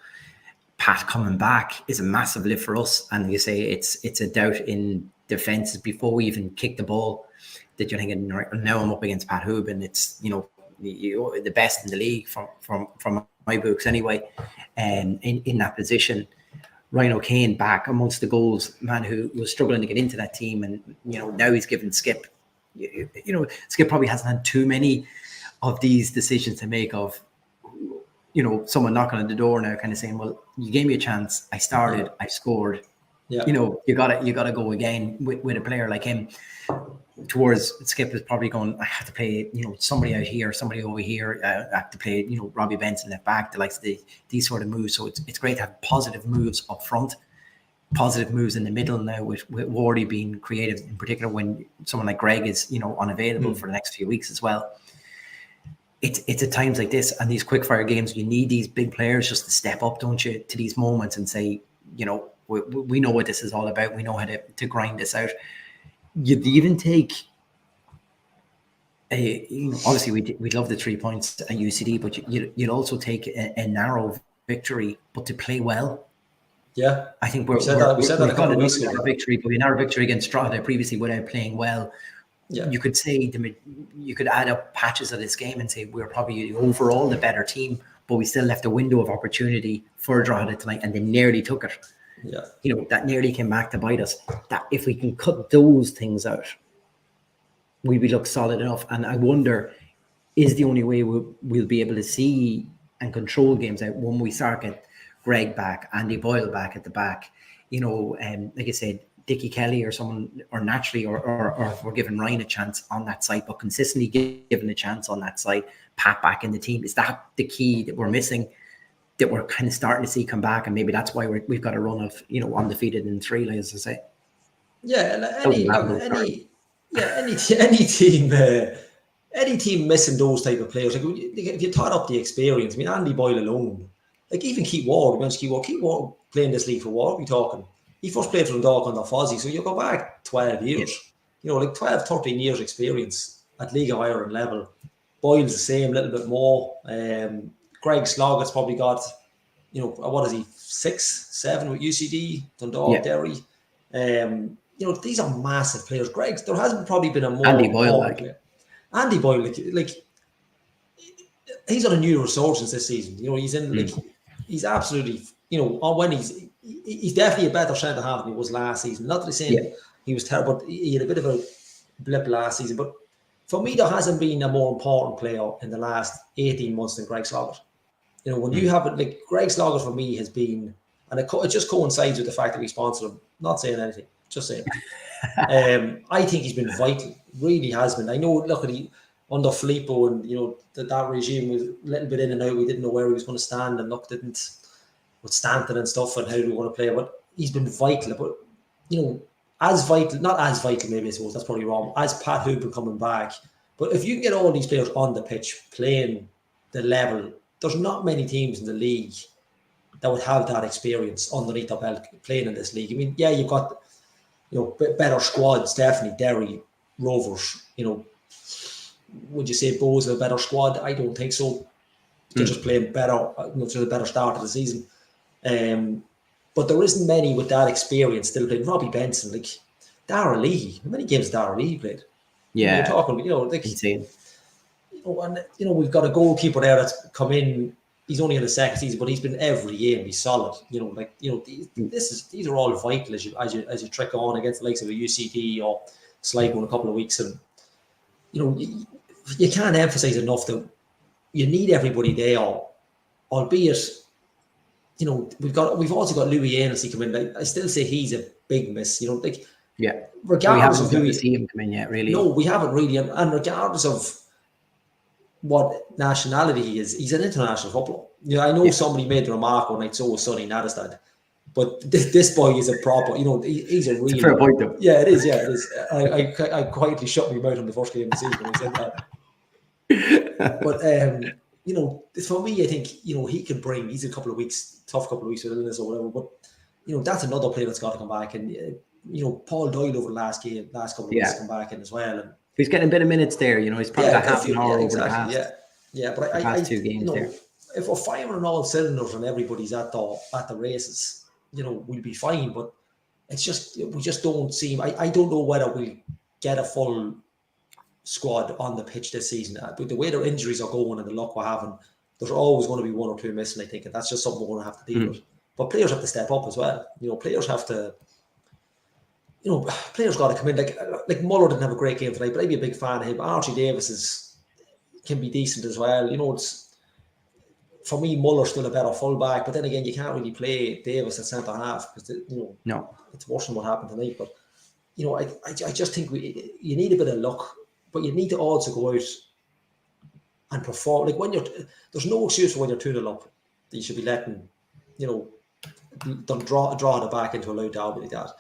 Pat coming back is a massive lift for us. And you say it's a doubt in defence before we even kick the ball that you're thinking, now I'm up against Pat Hoob, and it's, the best in the league from my books anyway. And in that position, Ryan O'Kane back amongst the goals, man who was struggling to get into that team, and now he's given Skip. Skip probably hasn't had too many of these decisions to make of, someone knocking on the door now, kind of saying, "Well, you gave me a chance. I started. I scored. Yeah. You gotta go again with a player like him." towards Skip is probably going, I have to play, somebody out here, somebody over here. I have to play, Robbie Benson left back, the likes of these sort of moves. So it's great to have positive moves up front, positive moves in the middle now with Wardy being creative, in particular when someone like Greg is, unavailable for the next few weeks as well. It's at times like this and these quick fire games, you need these big players just to step up, don't you, to these moments and say, we know what this is all about. We know how to grind this out. You'd even take obviously we'd love the 3 points at UCD, but you'd also take a narrow victory, but to play well. Yeah, I think we said that a couple of weeks ago. Victory, but a narrow victory against Drogheda previously without playing well. Yeah. You could say you could add up patches of this game and say we're probably overall the better team, but we still left a window of opportunity for Drogheda tonight, and they nearly took it. Yeah, that nearly came back to bite us. That if we can cut those things out, we look solid enough. And I wonder, is the only way we'll be able to see and control games out when we start get Greg back, Andy Boyle back at the back, like I said, Dickie Kelly or someone, or naturally, or we're giving Ryan a chance on that side, but consistently given a chance on that side, Pat back in the team. Is that the key that we're missing, that we're kind of starting to see come back? And maybe that's why we've got a run of, undefeated in 3, like as I say. Yeah, any team missing those type of players, like if you tot up the experience, I mean, Andy Boyle alone, like even Keith Ward, Keith Ward playing this league for what? We're talking. He first played for Dundalk under Fozzie, so you go back 12 years. Yeah. Like 12, 13 years experience at League of Ireland level. Boyle's the same, a little bit more. Greg Sloggett's probably got, what is he, 6, 7 with UCD, Dundalk, Derry. These are massive players. Greg, there hasn't probably been a more Andy Boyle, player. Andy Boyle, like he's on a new resurgence this season. He's in he's absolutely, when he's definitely a better centre half than he was last season. Not that I'm saying he was terrible, but he had a bit of a blip last season. But for me, there hasn't been a more important player in the last 18 months than Greg Sloggett. When you have it, like Greg Sloggett for me has been, and it just coincides with the fact that we sponsored him. Not saying anything, just saying. I think he's been vital, really has been. I know, look at under Filippo, and that regime was a little bit in and out. We didn't know where he was going to stand, and look, didn't with Stanton and stuff, and how do we want to play. But he's been vital. But as vital, not as vital, maybe I suppose that's probably wrong. As Pat Hooper coming back, but if you can get all these players on the pitch playing the level, there's not many teams in the league that would have that experience underneath their belt playing in this league. I mean, yeah, you've got better squads, definitely. Derry, Rovers, would you say Bows are a better squad? I don't think so. They're just playing better, to the better start of the season. But there isn't many with that experience still playing. Robbie Benson, like Darragh Leahy. How many games has Darragh Leahy played? Yeah, you're talking, like insane. And we've got a goalkeeper there that's come in. He's only in the second season, but he's been every game. He's solid. These are all vital as you trick on against the likes of a UCD or Sligo in a couple of weeks, and you can't emphasize enough that you need everybody there, albeit we've also got Louis Ainsley come in. I still say he's a big miss. Regardless of who we see him come in yet, really. No, we haven't really, and regardless of what nationality he is, he's an international footballer. I know somebody made the remark one night, so was Sonny Nadestad, but this boy is a proper, he's a real. It's a fair point, though. Yeah, it is. Yeah, it is. I quietly shut my mouth on the first game of the season when he said that. But for me, I think he can bring. He's a tough couple of weeks with illness or whatever. But that's another player that's got to come back, and Paul Doyle over the last couple of weeks come back in as well, and he's getting a bit of minutes there. He's probably got half an hour over the past. But the past 2 games there. If we're firing on all cylinders and everybody's at the races, we'll be fine. But it's just we just don't seem. I don't know whether we'll get a full squad on the pitch this season. But the way their injuries are going and the luck we're having, there's always going to be 1 or 2 missing, I think, and that's just something we're going to have to deal with. But players have to step up as well. Players have to. Players got to come in. Like Muller didn't have a great game tonight, but I'd be a big fan of him. Archie Davis can be decent as well. It's for me, Muller's still a better fullback, but then again, you can't really play Davis at centre half because it's worse than what happened tonight. But I just think you need a bit of luck, but you need to also go out and perform. Like there's no excuse for when you're 2-0 up that you should be letting, them draw it back into a low derby like that.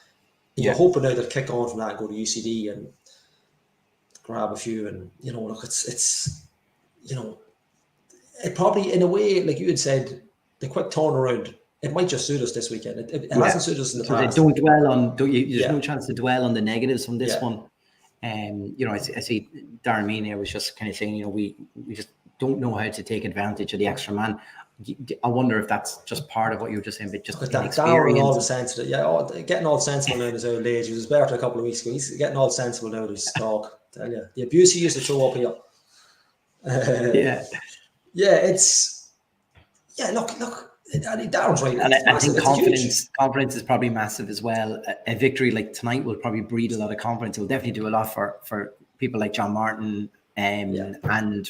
You're hoping now they'll kick on from that and go to UCD and grab a few, and look, it's it probably, in a way, like you had said, the quick turnaround, it might just suit us this weekend. It hasn't suited us in the past. Don't dwell on. There's no chance to dwell on the negatives from this one. I see Darren Mean here was just kind of saying, we just don't know how to take advantage of the extra man. I wonder if that's just part of what you were just saying, but just Darren all the sensible, getting all sensible now in his old age. He was better a couple of weeks ago. He's getting all sensible now. He's talk. Tell you, the abuse he used to throw up here. Look. Darren's right. And I think confidence is probably massive as well. A victory like tonight will probably breed a lot of confidence. It will definitely do a lot for people like John Martin and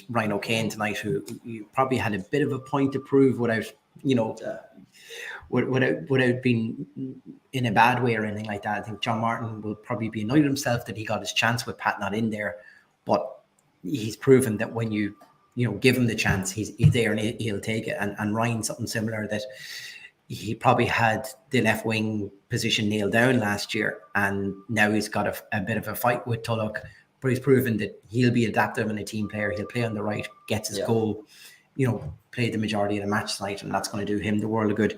Ryan O'Kane tonight, who you probably had a bit of a point to prove without being in a bad way or anything like that. I think John Martin will probably be annoyed with himself that he got his chance with Pat not in there, but he's proven that when you give him the chance, he's there and he'll take it. And Ryan, something similar, that he probably had the left wing position nailed down last year, and now he's got a bit of a fight with Tulloch, but he's proven that he'll be adaptive and a team player. He'll play on the right, gets his goal, play the majority of the match tonight, and that's going to do him the world of good.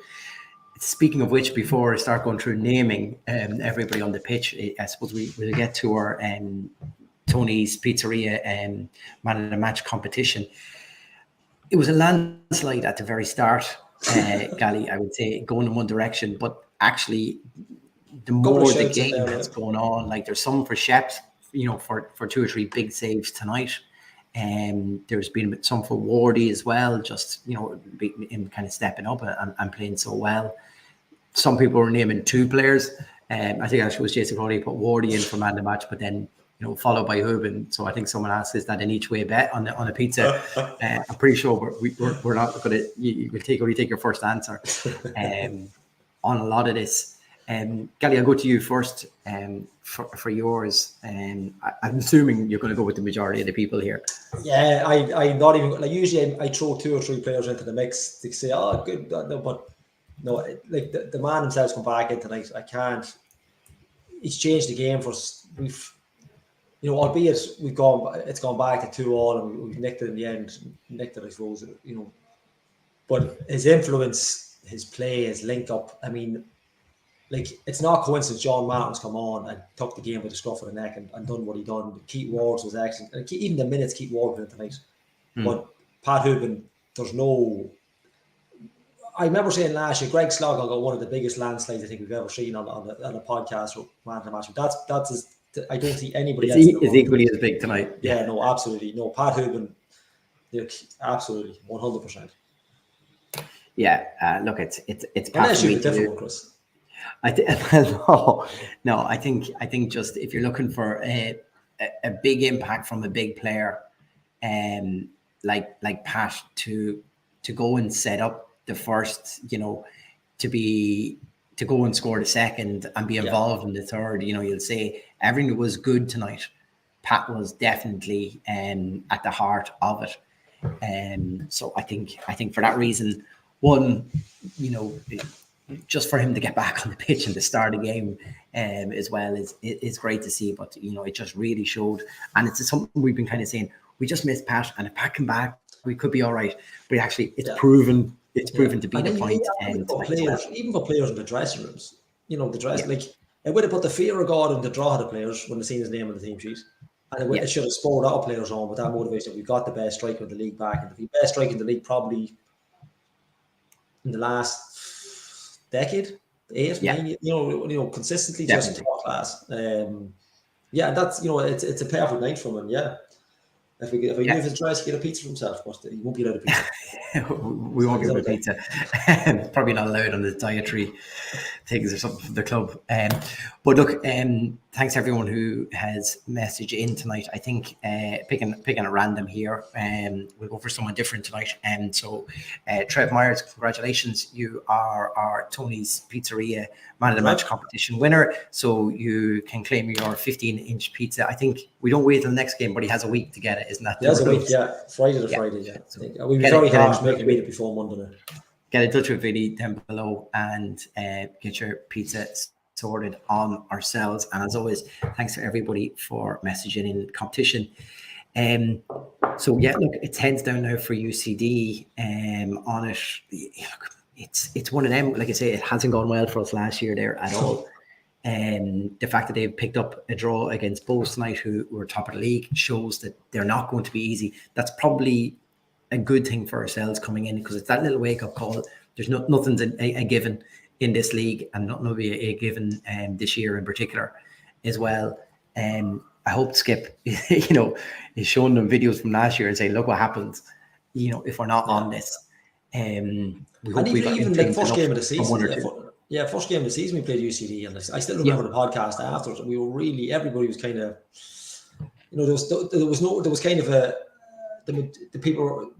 Speaking of which, before I start going through naming everybody on the pitch, I suppose we'll get to our Tony's Pizzeria man of the match competition. It was a landslide at the very start, Gally, I would say, going in one direction, but actually the more the game that's going on, like there's some for Sheps, for 2 or 3 big saves tonight, and there's been some for Wardy as well, just him kind of stepping up and playing so well. Some people were naming 2 players. I think actually it was Jason Crowley put Wardy in for man of the match, but then followed by Hubin. So I think someone asked, is that an each way bet on a pizza? I'm pretty sure we're not going to. You will take your first answer on a lot of this. Gally, I'll go to you first for yours. I'm assuming you're going to go with the majority of the people here. Yeah, I'm not even like, usually I throw 2 or 3 players into the mix to say, oh, good, no, but no, like the man himself's come back in tonight. I can't. He's changed the game for us. Albeit it's gone back to 2-2 and we've nicked it in the end. Nicked it, I suppose. But his influence, his play, his link up. I mean, like, it's not coincidence John Martin's come on and took the game with the scruff of the neck and done what he done. Keith Ward was excellent. And even the minutes Keith Ward did tonight. But Pat Hubin, there's no. I remember saying last year, Greg Sloggo got one of the biggest landslides I think we've ever seen on a podcast or man of the match. That's I don't see anybody else. Is equally as big tonight. Yeah, no, absolutely. No, Pat Hubin, absolutely, 100%. Yeah, look, it's unless you're a different one, Chris. I think just if you're looking for a big impact from a big player, like Pat to go and set up the first, to go and score the second and be involved in the third, you'll say everything was good tonight. Pat was definitely at the heart of it. So I think for that reason, one, just for him to get back on the pitch and to start a game as well is great to see. But it just really showed, and it's something we've been kind of saying. We just missed Pat, and if Pat come back, we could be all right. But actually, it's proven. It's proven to be the point. Even for players in the dressing rooms, the dress like it would have put the fear of God in the Drogheda players when they seen his name on the team sheet, and it should have spurred other players on with that motivation. We've got the best striker in the league back, and the best striker in the league probably in the last decade, 8, 9, consistently just top class. That's it's a perfect night for him. Yeah. If we give his dress, he get a pizza for himself, but he won't get out of pizza. We won't give him a pizza. Probably not allowed on the dietary things or something from the club. But look, thanks everyone who has messaged in tonight. I think picking at random here, we'll go for someone different tonight. And so, Trev Myers, congratulations! You are our Tony's Pizzeria Man of the Match competition winner. So you can claim your 15-inch pizza. I think we don't wait till the next game, but he has a week to get it, isn't that? He has a week, yeah. Friday to Friday, yeah. So we were very harsh making meet it before Monday night. Get in touch with Vinny down below and get your pizza sorted on ourselves. And as always, thanks to everybody for messaging in the competition. So yeah, look, it's heads down now for UCD on it. Look, it's one of them. Like I say, it hasn't gone well for us last year there at all. The fact that they've picked up a draw against Bows tonight, who were top of the league, shows that they're not going to be easy. That's probably a good thing for ourselves coming in, because it's that little wake-up call. There's nothing's a given in this league, and not will be a given this year in particular as well. I hope Skip, is showing them videos from last year and saying, look what happens, if we're not on this. We hope even like first game of the season. First game of the season we played UCD, and I still remember the podcast after. We were really, everybody was kind of, there was kind of a. The people,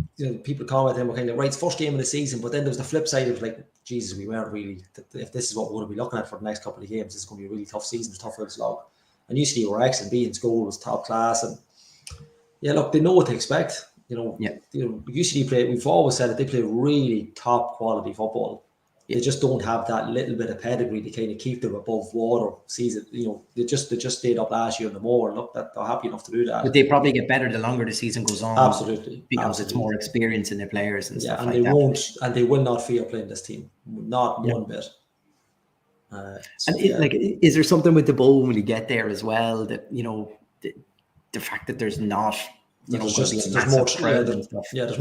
people commenting were kind of, right, it's first game of the season, but then there was the flip side of like, Jesus, we weren't really, if this is what we're going to be looking at for the next couple of games, it's going to be a really tough season, tough old slog. And UCD were excellent, Being school was top class, and look, they know what to expect. UCD play, we've always said that they play really top quality football. They just don't have that little bit of pedigree to kind of keep them above water season. They just stayed up last year in the more, and look, that they're happy enough to do that. But they probably get better the longer the season goes on. Absolutely, because it's more experience in their players and stuff and like they that. won't, and they will not fear playing this team, not one bit. Is there something with the bowl when you get there as well, that the fact that there's not. There's more trees. There's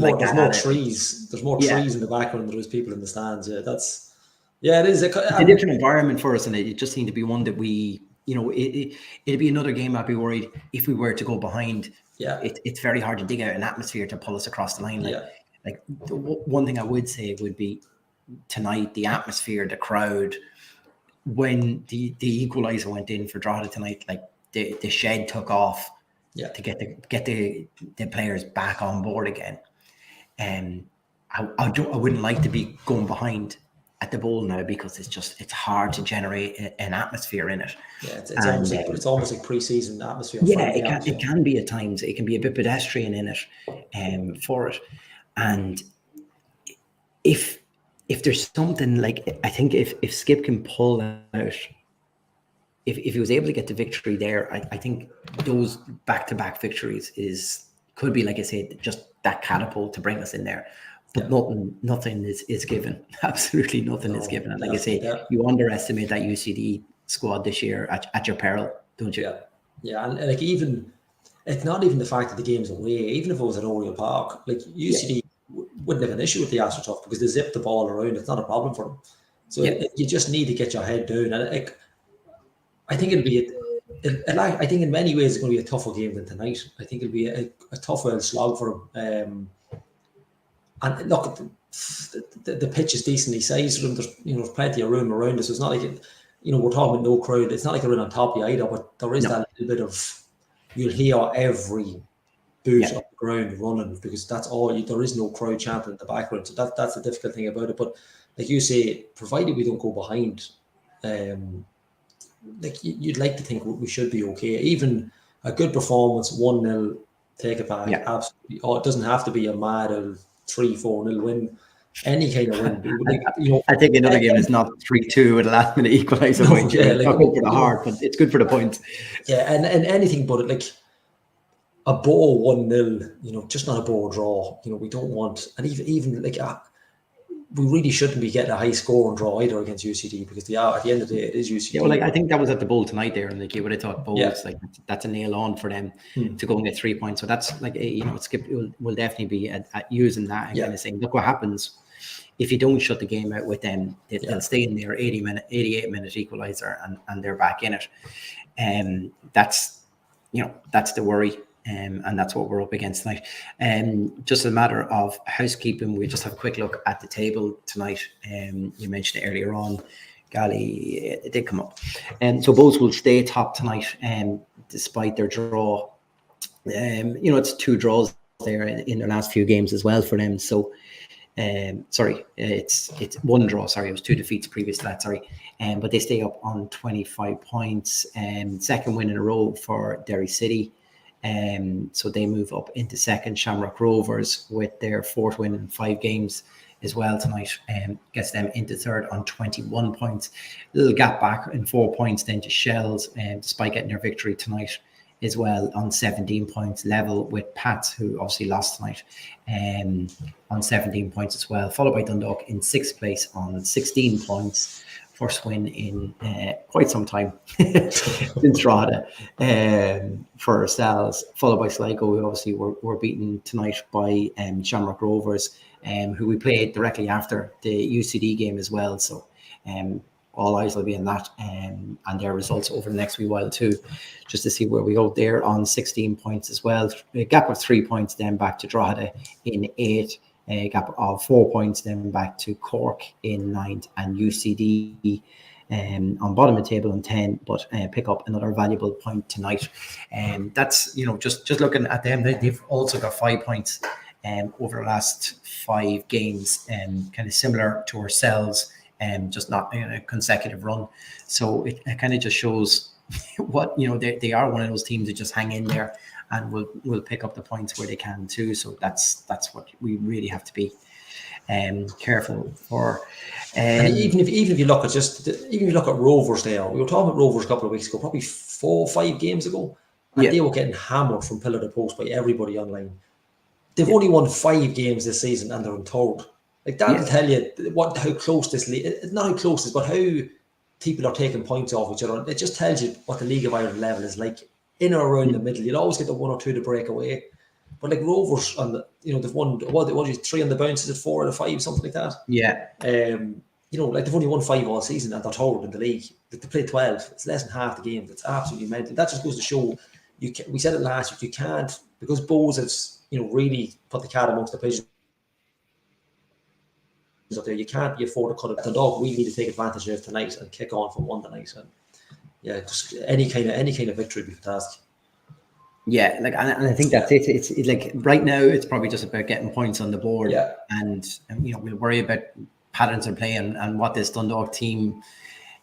more trees in the background than there is people in the stands. It is a different environment for us, and it just seemed to be one that we, it'd be another game I'd be worried if we were to go behind. It's very hard to dig out an atmosphere to pull us across the line. One thing I would say would be tonight, the atmosphere, the crowd, when the equaliser went in for Drogheda tonight, like the shed took off. To get the players back on board again. I wouldn't like to be going behind at the bowl now, because it's hard to generate an atmosphere in it. It's almost like pre-season atmosphere. It can be at times. It can be a bit pedestrian in it for it. And if there's something like, I think if Skip can pull out, if he was able to get the victory there, I think those back-to-back victories could be, like I said, just that catapult to bring us in there. But nothing is given. Absolutely nothing is given. And like I say, you underestimate that UCD squad this year at your peril, don't you? And like, even it's not even the fact that the game's away. Even if it was at Oriel Park, like UCD wouldn't have an issue with the AstroTurf, because they zip the ball around. It's not a problem for them. So you just need to get your head down. And I think it'll be I think in many ways it's going to be a tougher game than tonight. I think it'll be a tougher slog for them. And look, the pitch is decently sized for them. There's plenty of room around us. So it's not like we're talking about no crowd. It's not like they're in on top of you either, but there is that little bit of, you'll hear every boot on the ground running, because that's all. There is no crowd chanting in the background. So that's the difficult thing about it. But like you say, provided we don't go behind, you'd like to think we should be okay. Even a good performance, 1-0, take it back. Absolutely. It doesn't have to be a mad 3-4-0 win. Any kind of win. I think another game is not 3-2 with a last minute equaliser. Not good for the heart, but it's good for the points. And anything but it, like a ball 1-0, just not a ball draw. We don't want, and even like we really shouldn't be getting a high score and draw either against UCD, because at the end of the day it is UCD. I think that was at the bowl tonight there, and you would have thought Bowls, that's a nail on for them to go and get 3 points. So that's like Skip will definitely be at using that and kind of saying, look what happens if you don't shut the game out with them. They'll stay in there 88-minute equaliser, and they're back in it. That's the worry. And that's what we're up against tonight. Just a matter of housekeeping, we just have a quick look at the table tonight. You mentioned it earlier on. Gally, it did come up. And so both will stay top tonight, despite their draw. It's 2 draws there in their last few games as well for them. So, it's 1 draw. Sorry, it was 2 defeats previous to that. Sorry, but they stay up on 25 points. Second win in a row for Derry City. So they move up into second. Shamrock Rovers with their 4th win in 5 games as well tonight, gets them into third on 21 points. A little gap back in 4 points then to Shells, despite getting their victory tonight as well on 17 points, level with Pats, who obviously lost tonight, on 17 points as well, followed by Dundalk in 6th place on 16 points. First win in quite some time since Drogheda for ourselves, followed by Sligo, who obviously were beaten tonight by Shamrock Rovers, who we played directly after the UCD game as well. So all eyes will be on that and their results over the next wee while too, just to see where we go. There on 16 points as well. A gap of 3 points then back to Drogheda in 8th. A gap of 4 points then back to Cork in 9th, and UCD on bottom of the table on 10, but pick up another valuable point tonight. That's, just looking at them, they've also got 5 points over the last 5 games, kind of similar to ourselves, just not in a consecutive run. So it kind of just shows what, they are one of those teams that just hang in there and will pick up the points where they can too. So that's what we really have to be careful for. And even if you look at Rovers there, we were talking about Rovers a couple of weeks ago, probably 4 or 5 games ago, and they were getting hammered from pillar to post by everybody online. They've only won 5 games this season and they're in third. Like that'll tell you how close this league. Not how close it is, but how people are taking points off each other. It just tells you what the League of Ireland level is like. In or around the middle, you'll always get the 1 or 2 to break away. But like Rovers, they've won 3 on the bounce, is it 4 out of 5, something like that? Yeah. Like they've only won 5 all season and they're third in the league. They play 12. It's less than half the game. It's absolutely mental. That just goes to show we said it last week. You can't, because Bowes has really put the cat amongst the pigeons up there. You can't be afford to cut it. The dog. We need to take advantage of tonight and kick on from 1 tonight. And just any kind of victory would be fantastic. Yeah, and I think that's it. It's like right now it's probably just about getting points on the board, and we'll worry about patterns of play and what this Dundalk team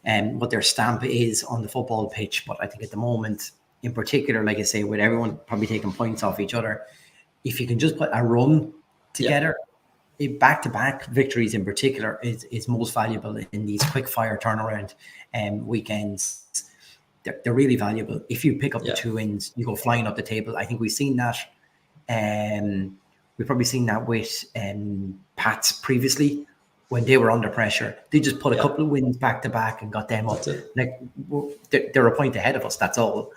and what their stamp is on the football pitch. But I think at the moment, in particular, like I say, with everyone probably taking points off each other, if you can just put a run together, back-to-back victories in particular is most valuable in these quick fire turnaround weekends. They're really valuable. If you pick up the 2 wins, you go flying up the table. I think we've seen that. We've probably seen that with Pats previously when they were under pressure. They just put a couple of wins back to back and got them up. Like they're a point ahead of us. That's all.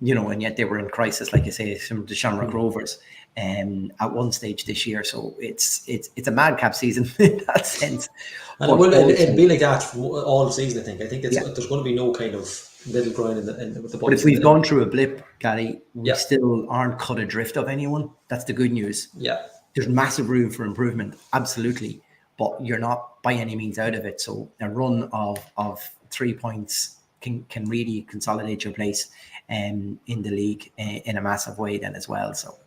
And yet they were in crisis, like you say, some the Shamrock Rovers at one stage this year. So it's a madcap season in that sense. And it'll be like that all season, I think. I think there's going to be no kind of middle ground with the. But if we've gone through a blip, Gary, we still aren't cut adrift of anyone. That's the good news. Yeah. There's massive room for improvement, absolutely. But you're not by any means out of it. So a run of 3 points can really consolidate your place in the league in a massive way then as well. So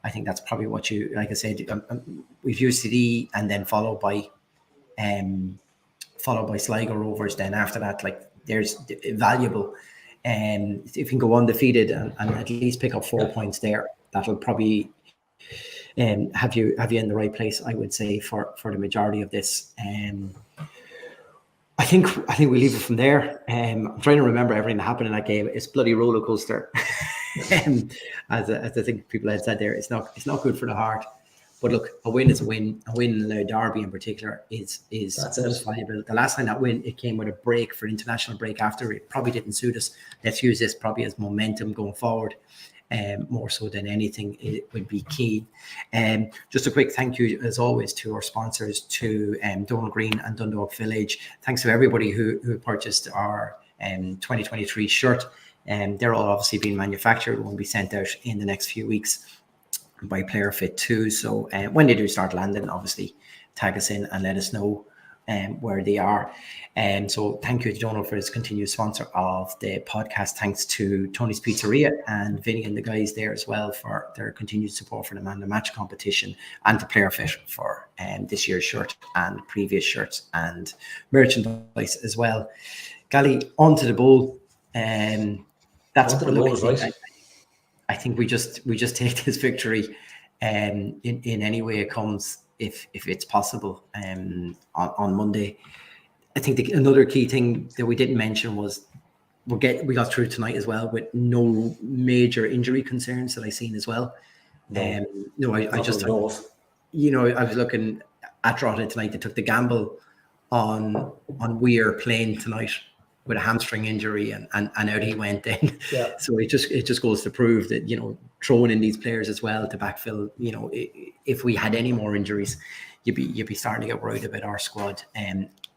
I think that's probably what you, like I said, we've UCD and then followed by Sligo Rovers. Then after that, like there's valuable, if you can go undefeated and at least pick up 4 points there, that'll probably have you in the right place, I would say, for the majority of this. I think we leave it from there. I'm trying to remember everything that happened in that game. It's bloody roller coaster. As I think people had said there, it's not good for the heart. But look, a win is a win. A win in the Derby in particular is most valuable. The last time that win, it came with a break for international break after. It probably didn't suit us. Let's use this probably as momentum going forward. More so than anything, it would be key. Just a quick thank you, as always, to our sponsors, to Donald Green and Dundalk Village. Thanks to everybody who purchased our 2023 shirt. They're all obviously being manufactured, will be sent out in the next few weeks by Player Fit too. So when they do start landing, obviously tag us in and let us know where they are. So thank you to Donal for his continued sponsor of the podcast. Thanks to Tony's Pizzeria and Vinny and the guys there as well for their continued support for the Man of the Match competition, and to Player Fit for this year's shirt and previous shirts and merchandise as well. Gally, on to the bowl. That's On to the bowl is right. I think we just take this victory in any way it comes, if it's possible, on Monday. I think another key thing that we didn't mention was we got through tonight as well with no major injury concerns that I seen as well. I was looking at Drogheda tonight. They took the gamble on Weir playing tonight with a hamstring injury, and out he went then. Yeah. So it just goes to prove that, throwing in these players as well to backfill, if we had any more injuries, you'd be starting to get worried about our squad,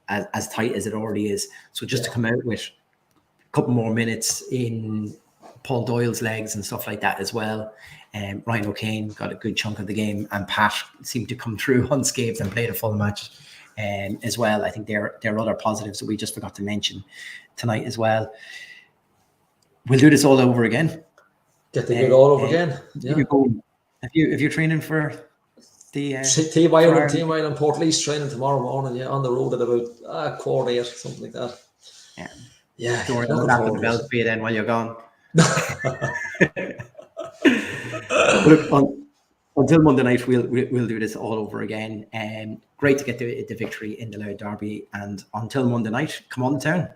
as tight as it already is. So just to come out with a couple more minutes in Paul Doyle's legs and stuff like that as well. Ryan O'Kane got a good chunk of the game, and Pat seemed to come through unscathed and played a full match as well. I think there are other positives that we just forgot to mention tonight as well. We'll do this all over again. Get the good all over again. Yeah. If you're training for the Team Ireland Portlaoise training tomorrow morning, on the road at about 8:15, something like that. Yeah. Don't worry, I'll the belt for you then while you're gone. Look, until Monday night, we'll do this all over again. Great to get the victory in the Louth derby, and until Monday night, come on, town.